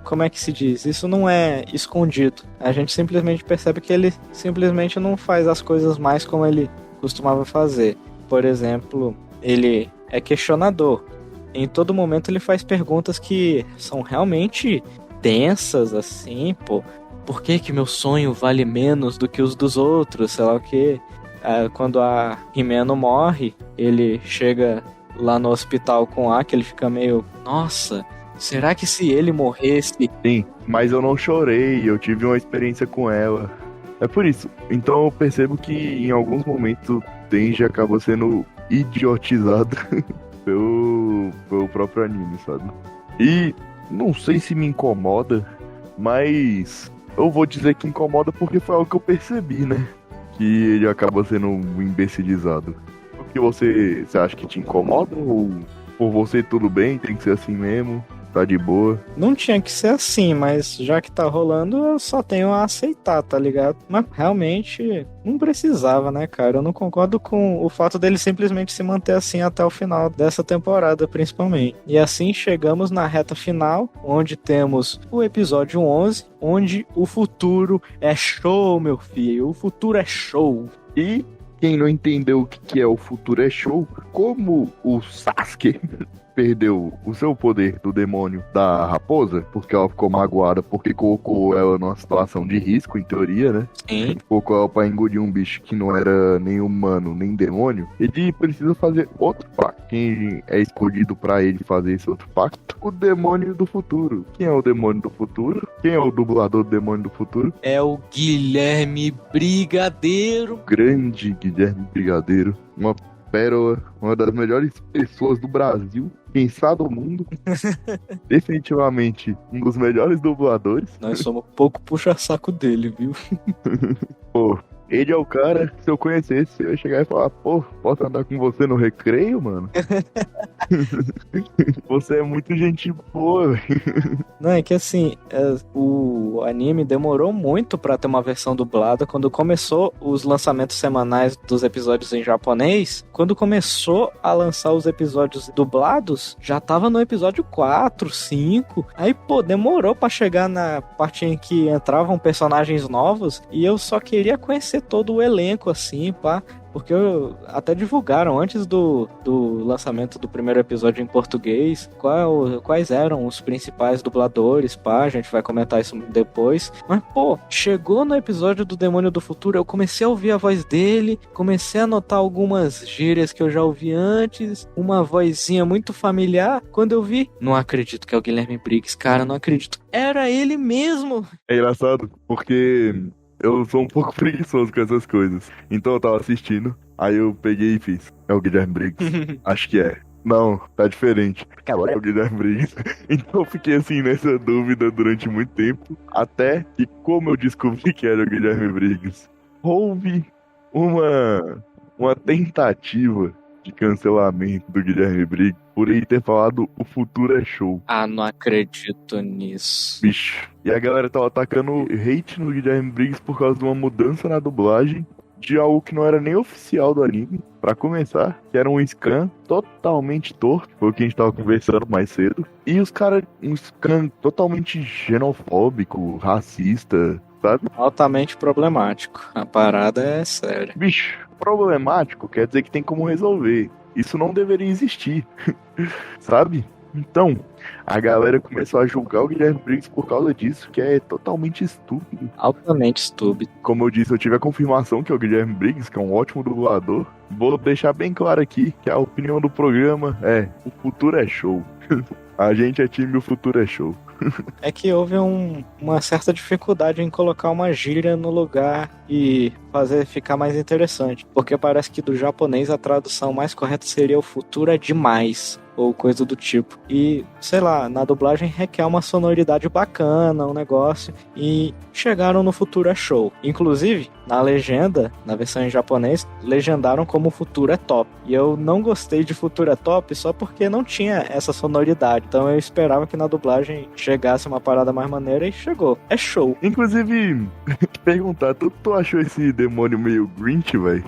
como é que se diz? Isso não é escondido. A gente simplesmente percebe que ele simplesmente não faz as coisas mais como ele costumava fazer. Por exemplo, ele é questionador. Em todo momento ele faz perguntas que são realmente densas, assim, pô. Por que meu sonho vale menos do que os dos outros? Sei lá o que. Quando a Himeno morre, ele chega lá no hospital com a que ele fica meio... Nossa, será que se ele morresse... Sim, mas eu não chorei, eu tive uma experiência com ela. É por isso. Então eu percebo que em alguns momentos o Denji acaba sendo idiotizado pelo próprio anime, sabe? E não sei se me incomoda, mas eu vou dizer que incomoda porque foi algo que eu percebi, né? Que ele acaba sendo um imbecilizado. O que você acha que te incomoda? Ou por você tudo bem, tem que ser assim mesmo? Tá de boa? Não tinha que ser assim, mas já que tá rolando, eu só tenho a aceitar, tá ligado? Mas realmente não precisava, né, cara? Eu não concordo com o fato dele simplesmente se manter assim até o final dessa temporada, principalmente. E assim chegamos na reta final, onde temos o episódio 11, onde o futuro é show, meu filho. O futuro é show. E quem não entendeu o que é o futuro é show, como o Sasuke perdeu o seu poder do demônio da raposa, porque ela ficou magoada, porque colocou ela numa situação de risco, em teoria, né? Sim. Colocou ela pra engolir um bicho que não era nem humano, nem demônio. Ele precisa fazer outro pacto. Quem é escolhido pra ele fazer esse outro pacto? O demônio do futuro. Quem é o demônio do futuro? Quem é o dublador do demônio do futuro? É o Guilherme Brigadeiro. Grande Guilherme Brigadeiro. Uma pérola, uma das melhores pessoas do Brasil, quem sabe do mundo. Definitivamente um dos melhores dubladores. Nós somos pouco puxa-saco dele, viu? Pô, ele é o cara, se eu conhecesse, eu ia chegar e falar, pô, posso andar com você no recreio, mano? Você é muito gente boa, velho. Não, é que assim, o anime demorou muito pra ter uma versão dublada. Quando começou os lançamentos semanais dos episódios em japonês, quando começou a lançar os episódios dublados, já tava no episódio 4, 5. Aí, pô, demorou pra chegar na parte em que entravam personagens novos e eu só queria conhecer todo o elenco, assim, pá. Porque até divulgaram antes do lançamento do primeiro episódio em português quais eram os principais dubladores, pá, a gente vai comentar isso depois. Mas, pô, chegou no episódio do Demônio do Futuro, eu comecei a ouvir a voz dele, comecei a notar algumas gírias que eu já ouvi antes, uma vozinha muito familiar. Quando eu vi, não acredito que é o Guilherme Briggs, cara, não acredito. Era ele mesmo! É engraçado, porque eu sou um pouco preguiçoso com essas coisas. Então eu tava assistindo, aí eu peguei e fiz. É o Guilherme Briggs? Acho que é. Não, tá diferente. É o Guilherme Briggs. Então eu fiquei assim nessa dúvida durante muito tempo. Até que, como eu descobri que era o Guilherme Briggs, houve uma tentativa de cancelamento do Guilherme Briggs por ele ter falado o futuro é show. Ah, não acredito nisso. Bicho. E a galera tava atacando hate no Guilherme Briggs por causa de uma mudança na dublagem de algo que não era nem oficial do anime. Pra começar, que era um scan totalmente torto, foi o que a gente tava conversando mais cedo. E os caras, um scan totalmente xenofóbico, racista, sabe? Altamente problemático. A parada é séria. Bicho, problemático quer dizer que tem como resolver. Isso não deveria existir, sabe? Então, a galera começou a julgar o Guilherme Briggs por causa disso, que é totalmente estúpido. Altamente estúpido. Como eu disse, eu tive a confirmação que é o Guilherme Briggs, que é um ótimo dublador. Vou deixar bem claro aqui que a opinião do programa é: o futuro é show. A gente é time, o futuro é show. É que houve uma certa dificuldade em colocar uma gíria no lugar e fazer ficar mais interessante. Porque parece que do japonês a tradução mais correta seria o futuro é demais, ou coisa do tipo. E, sei lá, na dublagem requer uma sonoridade bacana, um negócio, e chegaram no futuro é show. Inclusive, na legenda, na versão em japonês, legendaram como futuro é top. E eu não gostei de futuro é top só porque não tinha essa sonoridade. Então eu esperava que na dublagem chegasse uma parada mais maneira e chegou. É show. Inclusive, te perguntar, tu achou esse demônio meio Grinch, velho?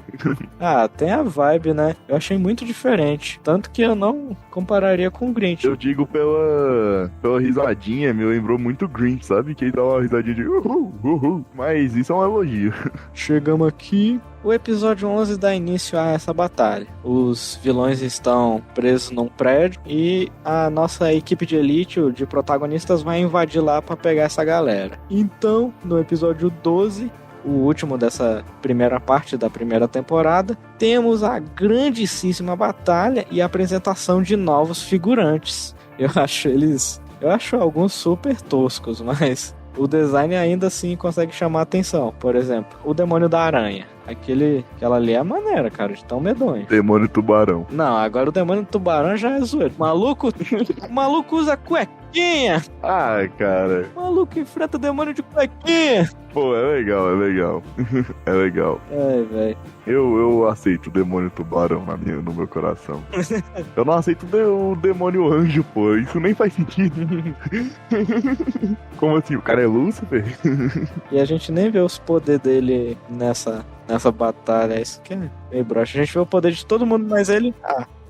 Ah, tem a vibe, né? Eu achei muito diferente. Tanto que eu não compararia com o Grinch. Eu digo pela risadinha, me lembrou muito Grinch, sabe? Que ele dá uma risadinha de uhul, uhul. Mas isso é um elogio. Chegamos aqui. O episódio 11 dá início a essa batalha. Os vilões estão presos num prédio e a nossa equipe de elite, de protagonistas, vai invadir lá para pegar essa galera. Então, no episódio 12, o último dessa primeira parte da primeira temporada, temos a grandíssima batalha e a apresentação de novos figurantes. Eu acho alguns super toscos, mas o design ainda assim consegue chamar a atenção. Por exemplo, o demônio da aranha. Aquela ali é maneira, cara, de tão medonho. Demônio tubarão. Não, agora o demônio do tubarão já é zoeiro. O maluco usa cuequinha. Ah, cara. O maluco enfrenta o demônio de cuequinha. Pô, é legal, é legal. É legal. É, velho. Eu aceito o demônio tubarão no meu coração. Eu não aceito o demônio anjo, pô. Isso nem faz sentido. Como assim? O cara é Lúcifer? E a gente nem vê os poderes dele nessa batalha. Isso que é meio broxa. A gente vê o poder de todo mundo, mas ele...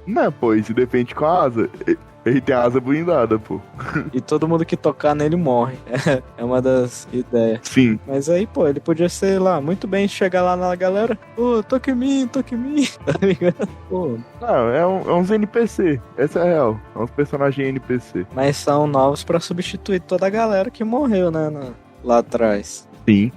Não, pô, ele se defende com a asa. Ele tem a asa blindada, pô. E todo mundo que tocar nele morre. É uma das ideias. Sim. Mas aí, pô, ele podia ser lá, muito bem, chegar lá na galera, toque em mim, tá ligado? Pô. Não, é uns NPC. Essa é a real. É uns personagens NPC. Mas são novos pra substituir toda a galera que morreu, né, lá atrás. Sim.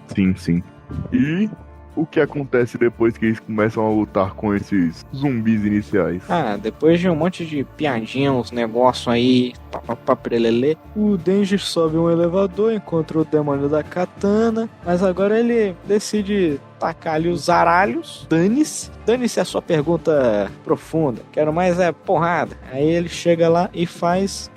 E o que acontece depois que eles começam a lutar com esses zumbis iniciais? Depois de um monte de piadinha, uns negócios aí, papapapelelê, o Denji sobe um elevador, encontra o demônio da katana, mas agora ele decide tacar-lhe os zaralhos. Dane-se a sua pergunta profunda. Quero mais porrada. Aí ele chega lá e faz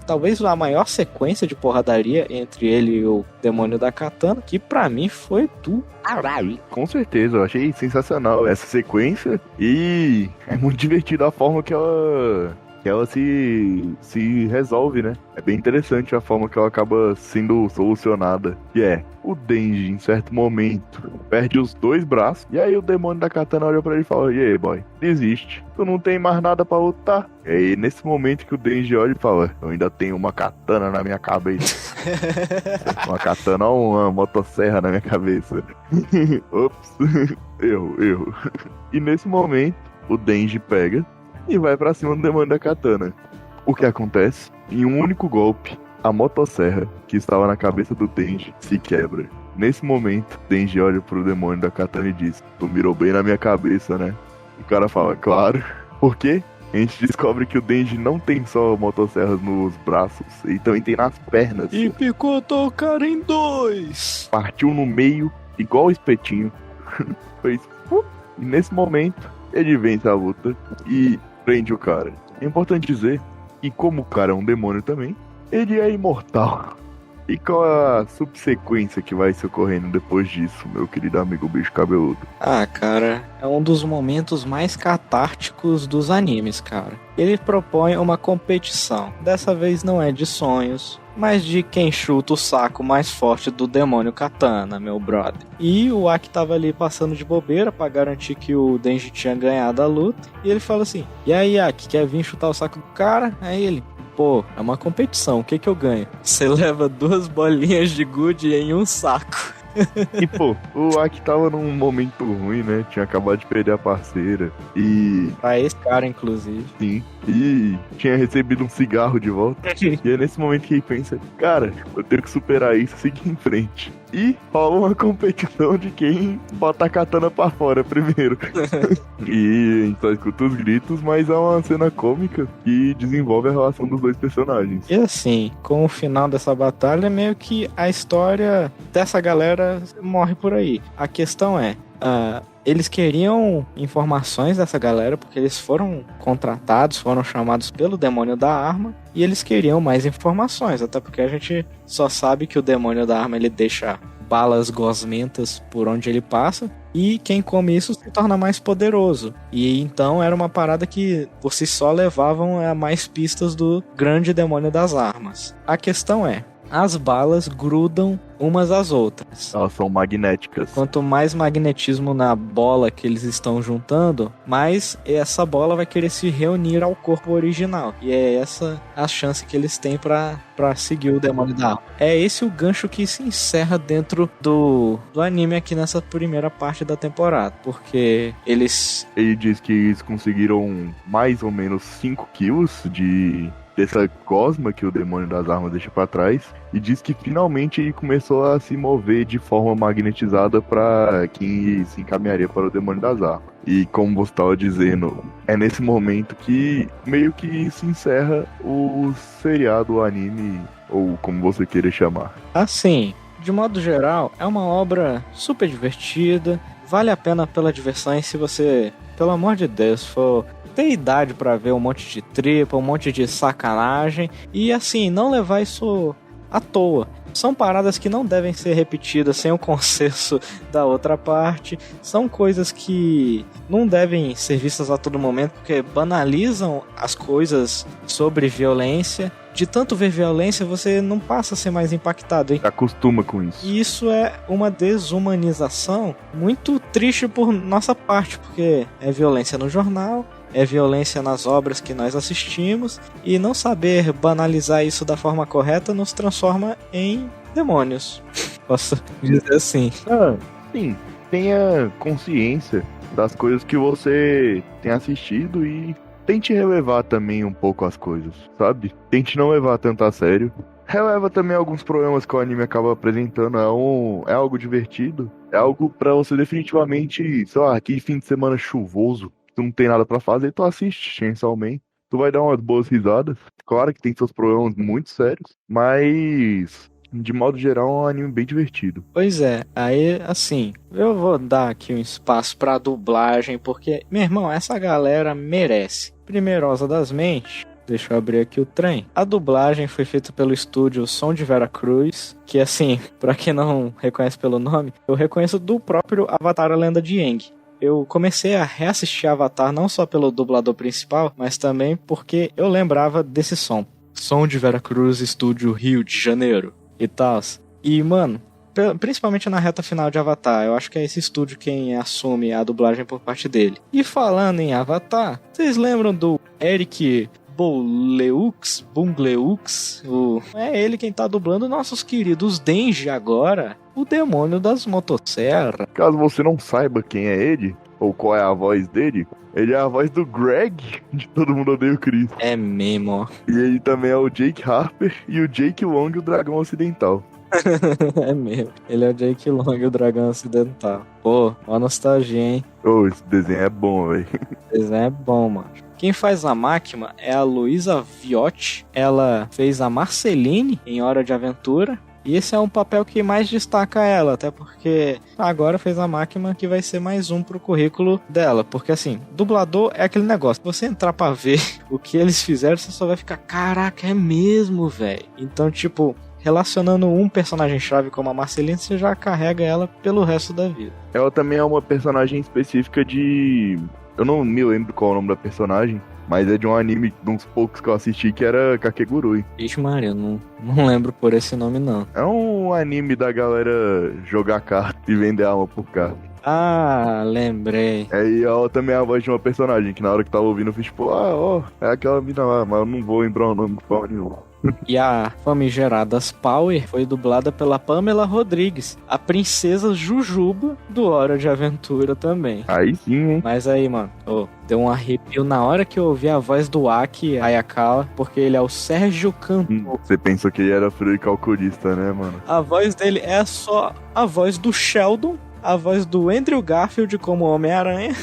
talvez a maior sequência de porradaria entre ele e o demônio da katana, que pra mim foi do caralho. Com certeza, eu achei sensacional essa sequência e é muito divertido a forma que ela se resolve, né? É bem interessante a forma que ela acaba sendo solucionada. Que é, o Denji, em certo momento, perde os 2 braços. E aí o demônio da katana olha pra ele e fala: e aí, boy, desiste. Tu não tem mais nada pra lutar. E aí, nesse momento que o Denji olha e fala: eu ainda tenho uma katana na minha cabeça. Uma katana ou uma motosserra na minha cabeça. Ops. Erro. E nesse momento, o Denji pega e vai pra cima do demônio da katana. O que acontece? Em um único golpe, a motosserra que estava na cabeça do Denji se quebra. Nesse momento, Denji olha pro demônio da katana e diz: tu mirou bem na minha cabeça, né? O cara fala: claro. Por quê? A gente descobre que o Denji não tem só motosserras nos braços, ele também tem nas pernas. E picotou o cara em 2. Partiu no meio, igual o espetinho. Fez. E nesse momento, ele vence a luta e prende o cara. É importante dizer que, como o cara é um demônio também, ele é imortal. E qual é a subsequência que vai se ocorrendo depois disso, meu querido amigo bicho cabeludo? Cara, é um dos momentos mais catárticos dos animes, cara. Ele propõe uma competição. Dessa vez não é de sonhos, mas de quem chuta o saco mais forte do demônio katana, meu brother. E o Aki tava ali passando de bobeira pra garantir que o Denji tinha ganhado a luta. E ele fala assim: e aí, Aki, quer vir chutar o saco do cara? Aí ele: pô, é uma competição, o que eu ganho? Você leva 2 bolinhas de gude em um saco. E pô, o Aki tava num momento ruim, né? Tinha acabado de perder a parceira. E... pra esse cara, inclusive. Sim. E tinha recebido um cigarro de volta. E é nesse momento que ele pensa: cara, eu tenho que superar isso, seguir em frente. E rola uma competição de quem bota a katana pra fora primeiro. E a gente só escuta os gritos, mas é uma cena cômica que desenvolve a relação dos 2 personagens. E assim, com o final dessa batalha, meio que a história dessa galera morre por aí. A questão é, eles queriam informações dessa galera porque eles foram contratados, foram chamados pelo demônio da arma e eles queriam mais informações, até porque a gente só sabe que o demônio da arma ele deixa balas gosmentas por onde ele passa e quem come isso se torna mais poderoso. E então era uma parada que por si só levavam a mais pistas do grande demônio das armas. A questão é, as balas grudam umas às outras. Elas são magnéticas. Quanto mais magnetismo na bola que eles estão juntando, mais essa bola vai querer se reunir ao corpo original. E é essa a chance que eles têm pra seguir o demônio da alma. É esse o gancho que se encerra dentro do anime aqui nessa primeira parte da temporada. Porque ele diz que eles conseguiram mais ou menos 5 quilos dessa gosma que o demônio das armas deixa pra trás, e diz que finalmente ele começou a se mover de forma magnetizada para quem se encaminharia para o demônio das armas. E como você estava dizendo, é nesse momento que meio que se encerra o seriado, o anime, ou como você queira chamar. Assim, de modo geral, é uma obra super divertida, vale a pena pela diversão, e se você, pelo amor de Deus, for ter idade pra ver um monte de tripa, um monte de sacanagem e assim, não levar isso à toa. São paradas que não devem ser repetidas sem o consenso da outra parte. São coisas que não devem ser vistas a todo momento porque banalizam as coisas sobre violência. De tanto ver violência, você não passa a ser mais impactado, hein? Acostuma com isso. E isso é uma desumanização muito triste por nossa parte, porque é violência no jornal, é violência nas obras que nós assistimos, e não saber banalizar isso da forma correta nos transforma em demônios. Posso dizer assim. Sim, tenha consciência das coisas que você tem assistido e tente relevar também um pouco as coisas, sabe? Tente não levar tanto a sério. Releva também alguns problemas que o anime acaba apresentando. É algo divertido. É algo pra você definitivamente, sei lá, aquele fim de semana chuvoso, tu não tem nada pra fazer, tu assiste Chainsaw Man. Tu vai dar umas boas risadas. Claro que tem seus problemas muito sérios, mas de modo geral é um anime bem divertido. Pois é, aí assim, eu vou dar aqui um espaço pra dublagem, porque, meu irmão, essa galera merece. Primeirosa das mentes. Deixa eu abrir aqui o trem. A dublagem foi feita pelo estúdio Som de Veracruz, que assim, pra quem não reconhece pelo nome, eu reconheço do próprio Avatar: A Lenda de Aang. Eu comecei a reassistir Avatar não só pelo dublador principal, mas também porque eu lembrava desse som. Som de Veracruz, estúdio Rio de Janeiro e tal. E, mano, principalmente na reta final de Avatar, eu acho que é esse estúdio quem assume a dublagem por parte dele. E falando em Avatar, vocês lembram do Eric Bungleux, é ele quem tá dublando nossos queridos Denji agora, o demônio das motosserras. Caso você não saiba quem é ele, ou qual é a voz dele, ele é a voz do Greg, de Todo Mundo Odeia o Chris. É mesmo, ó. E ele também é o Jake Harper e o Jake Long, o Dragão Ocidental. É mesmo. Ele é o Jake Long, o Dragão Ocidental. Pô, ó nostalgia, hein? Ô, esse desenho é bom, velho. Esse desenho é bom, mano. Quem faz a Máquina é a Luísa Viotti. Ela fez a Marceline em Hora de Aventura. E esse é um papel que mais destaca ela, até porque agora fez a Máquina, que vai ser mais um pro currículo dela. Porque assim, dublador é aquele negócio. Se você entrar pra ver o que eles fizeram, você só vai ficar, caraca, é mesmo, velho. Então, tipo, relacionando um personagem-chave como a Marceline, você já carrega ela pelo resto da vida. Ela também é uma personagem específica de... Eu não me lembro qual é o nome da personagem, mas é de um anime, de uns poucos que eu assisti, que era Kakegurui. Ixi, Maria, não lembro por esse nome, não. É um anime da galera jogar carta e vender alma por carta. Ah, lembrei. Aí ela também é a voz de uma personagem, que na hora que tava ouvindo eu fiz tipo, é aquela mina lá, mas eu não vou lembrar o nome de forma nenhuma. E a famigeradas Power foi dublada pela Pamela Rodrigues, a princesa Jujuba do Hora de Aventura também. Aí sim, hein? Mas aí, mano, deu um arrepio na hora que eu ouvi a voz do Aki Ayakawa, porque ele é o Sérgio Cantor. Você pensou que ele era frio e calculista, né, mano? A voz dele é só a voz do Sheldon, a voz do Andrew Garfield como Homem-Aranha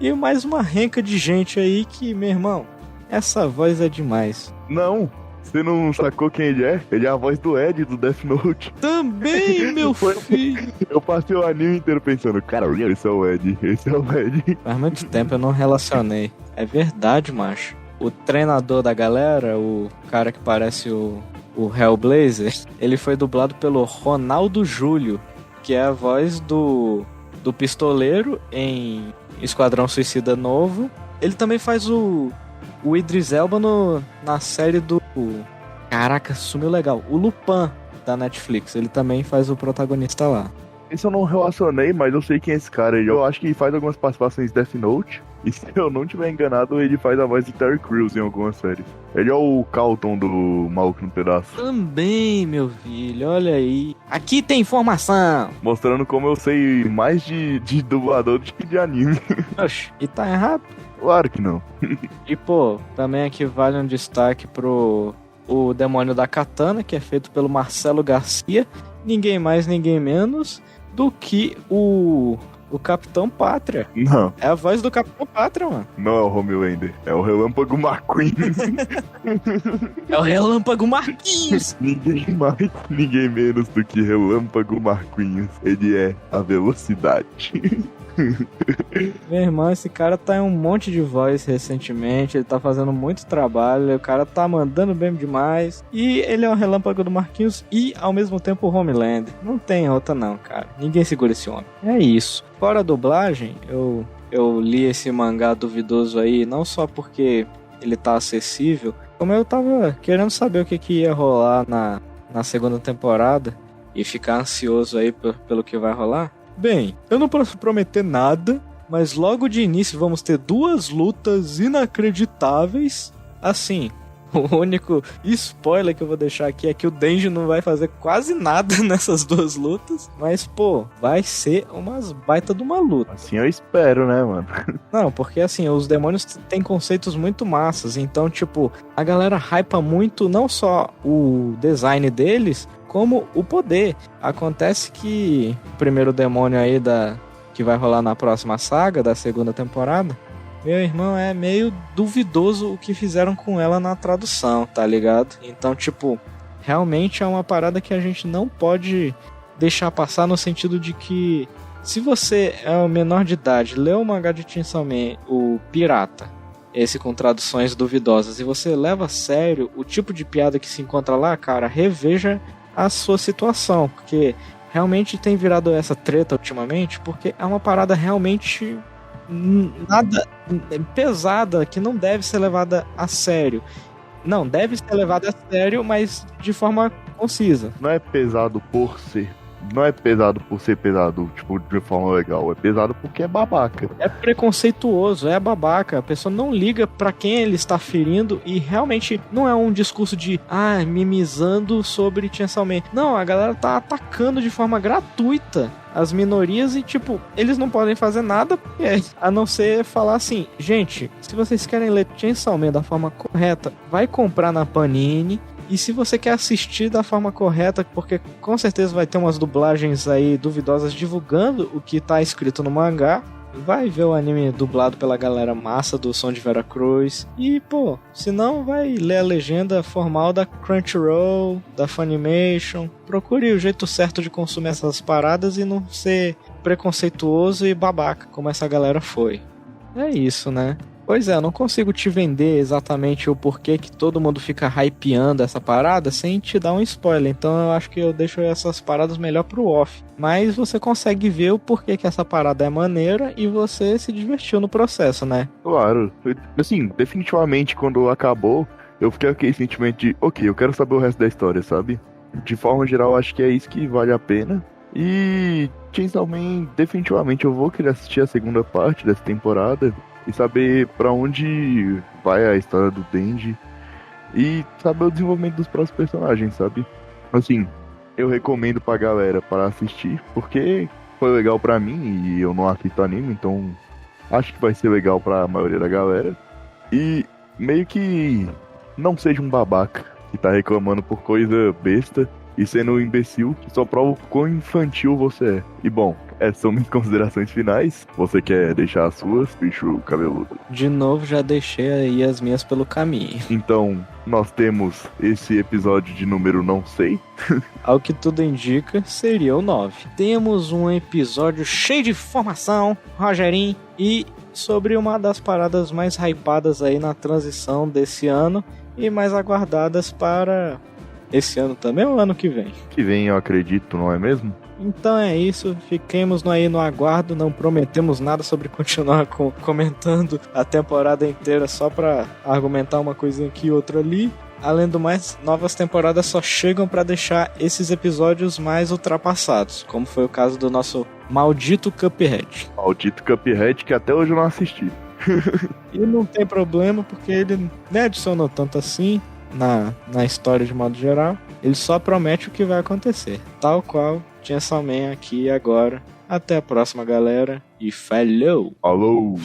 e mais uma renca de gente aí que, meu irmão, essa voz é demais. Não, você não sacou quem ele é? Ele é a voz do Ed, do Death Note. Também, meu filho! Eu passei o anime inteiro pensando, cara, esse é o Ed, esse é o Ed. Faz muito tempo eu não relacionei. É verdade, macho. O treinador da galera, o cara que parece o Hellblazer, ele foi dublado pelo Ronaldo Júlio, que é a voz do pistoleiro em Esquadrão Suicida Novo. Ele também faz o Idris Elba na série do... Caraca, sumiu legal. O Lupin, da Netflix. Ele também faz o protagonista lá. Esse eu não relacionei, mas eu sei quem é esse cara. Eu acho que ele faz algumas participações em Death Note. E se eu não tiver enganado, ele faz a voz de Terry Crews em algumas séries. Ele é o Carlton do Maluco no Pedaço. Também, meu filho, olha aí. Aqui tem informação. Mostrando como eu sei mais de dublador do que de anime. Oxe, e tá errado? Claro que não. E pô, também aqui vale um destaque pro O Demônio da Katana, que é feito pelo Marcelo Garcia. Ninguém mais, ninguém menos do que o Capitão Pátria. Não. É a voz do Capitão Pátria, mano. Não é o Homelander, é o Relâmpago McQueen. É o Relâmpago Marquinhos. Ninguém mais, ninguém menos do que Relâmpago Marquinhos. Ele é a velocidade. Meu irmão, esse cara tá em um monte de voz recentemente, ele tá fazendo muito trabalho, o cara tá mandando bem demais, e ele é o Relâmpago do Marquinhos e ao mesmo tempo o Homelander. Não tem outra não, cara, ninguém segura esse homem. É isso. Fora a dublagem, eu li esse mangá duvidoso aí, não só porque ele tá acessível, como eu tava querendo saber o que ia rolar na segunda temporada e ficar ansioso aí pelo que vai rolar. Bem, eu não posso prometer nada, mas logo de início vamos ter 2 lutas inacreditáveis. Assim, o único spoiler que eu vou deixar aqui é que o Denji não vai fazer quase nada nessas 2 lutas. Mas, pô, vai ser umas baita de uma luta. Assim eu espero, né, mano? Não, porque assim, os demônios têm conceitos muito massas. Então, tipo, a galera hypa muito não só o design deles, como o poder. Acontece que o primeiro demônio aí que vai rolar na próxima saga da 2ª temporada, meu irmão, é meio duvidoso o que fizeram com ela na tradução, tá ligado? Então, tipo, realmente é uma parada que a gente não pode deixar passar, no sentido de que se você é um menor de idade, lê o mangá de Chainsaw Man, o Pirata, esse com traduções duvidosas, e você leva a sério o tipo de piada que se encontra lá, cara, reveja a sua situação, porque realmente tem virado essa treta ultimamente, porque é uma parada realmente nada pesada, que não deve ser levada a sério. Não, deve ser levada a sério, mas de forma concisa. Não é pesado por ser. Não é pesado por ser pesado, tipo, de forma legal. É pesado porque é babaca. É preconceituoso, é babaca. A pessoa não liga pra quem ele está ferindo e realmente não é um discurso de mimizando sobre Chainsaw Man. Não, a galera tá atacando de forma gratuita as minorias e, tipo, eles não podem fazer nada a não ser falar assim: gente, se vocês querem ler Chainsaw Man da forma correta, vai comprar na Panini. E se você quer assistir da forma correta, porque com certeza vai ter umas dublagens aí duvidosas divulgando o que tá escrito no mangá, vai ver o anime dublado pela galera massa do Som de Veracruz. E, pô, se não, vai ler a legenda formal da Crunchyroll, da Funimation. Procure o jeito certo de consumir essas paradas e não ser preconceituoso e babaca, como essa galera foi. É isso, né? Pois é, eu não consigo te vender exatamente o porquê que todo mundo fica hypeando essa parada sem te dar um spoiler. Então eu acho que eu deixo essas paradas melhor pro off. Mas você consegue ver o porquê que essa parada é maneira e você se divertiu no processo, né? Claro. Assim, definitivamente quando acabou, eu fiquei com aquele sentimento de, ok, eu quero saber o resto da história, sabe? De forma geral, acho que é isso que vale a pena. E Chainsaw Man, definitivamente eu vou querer assistir a 2ª parte dessa temporada e saber pra onde vai a história do Denji e saber o desenvolvimento dos próximos personagens, sabe? Assim, eu recomendo pra galera para assistir, porque foi legal pra mim e eu não assisto anime, então acho que vai ser legal pra maioria da galera. E meio que não seja um babaca que tá reclamando por coisa besta e sendo um imbecil que só prova o quão infantil você é. E bom, essas são minhas considerações finais. Você quer deixar as suas, bicho cabeludo? De novo, já deixei aí as minhas pelo caminho. Então, nós temos esse episódio de número não sei. Ao que tudo indica, seria o 9. Temos um episódio cheio de informação, Rogerinho, e sobre uma das paradas mais hypadas aí na transição desse ano e mais aguardadas para esse ano também ou ano que vem? Que vem, eu acredito, não é mesmo? Então é isso, fiquemos aí no aguardo, não prometemos nada sobre continuar comentando a temporada inteira só pra argumentar uma coisinha aqui e outra ali. Além do mais, novas temporadas só chegam pra deixar esses episódios mais ultrapassados, como foi o caso do nosso maldito Cuphead. Maldito Cuphead que até hoje eu não assisti. E não tem problema, porque ele nem adicionou tanto assim na história de modo geral. Ele só promete o que vai acontecer, tal qual Chainsaw Man aqui e agora. Até a próxima, galera, e falou! Falou!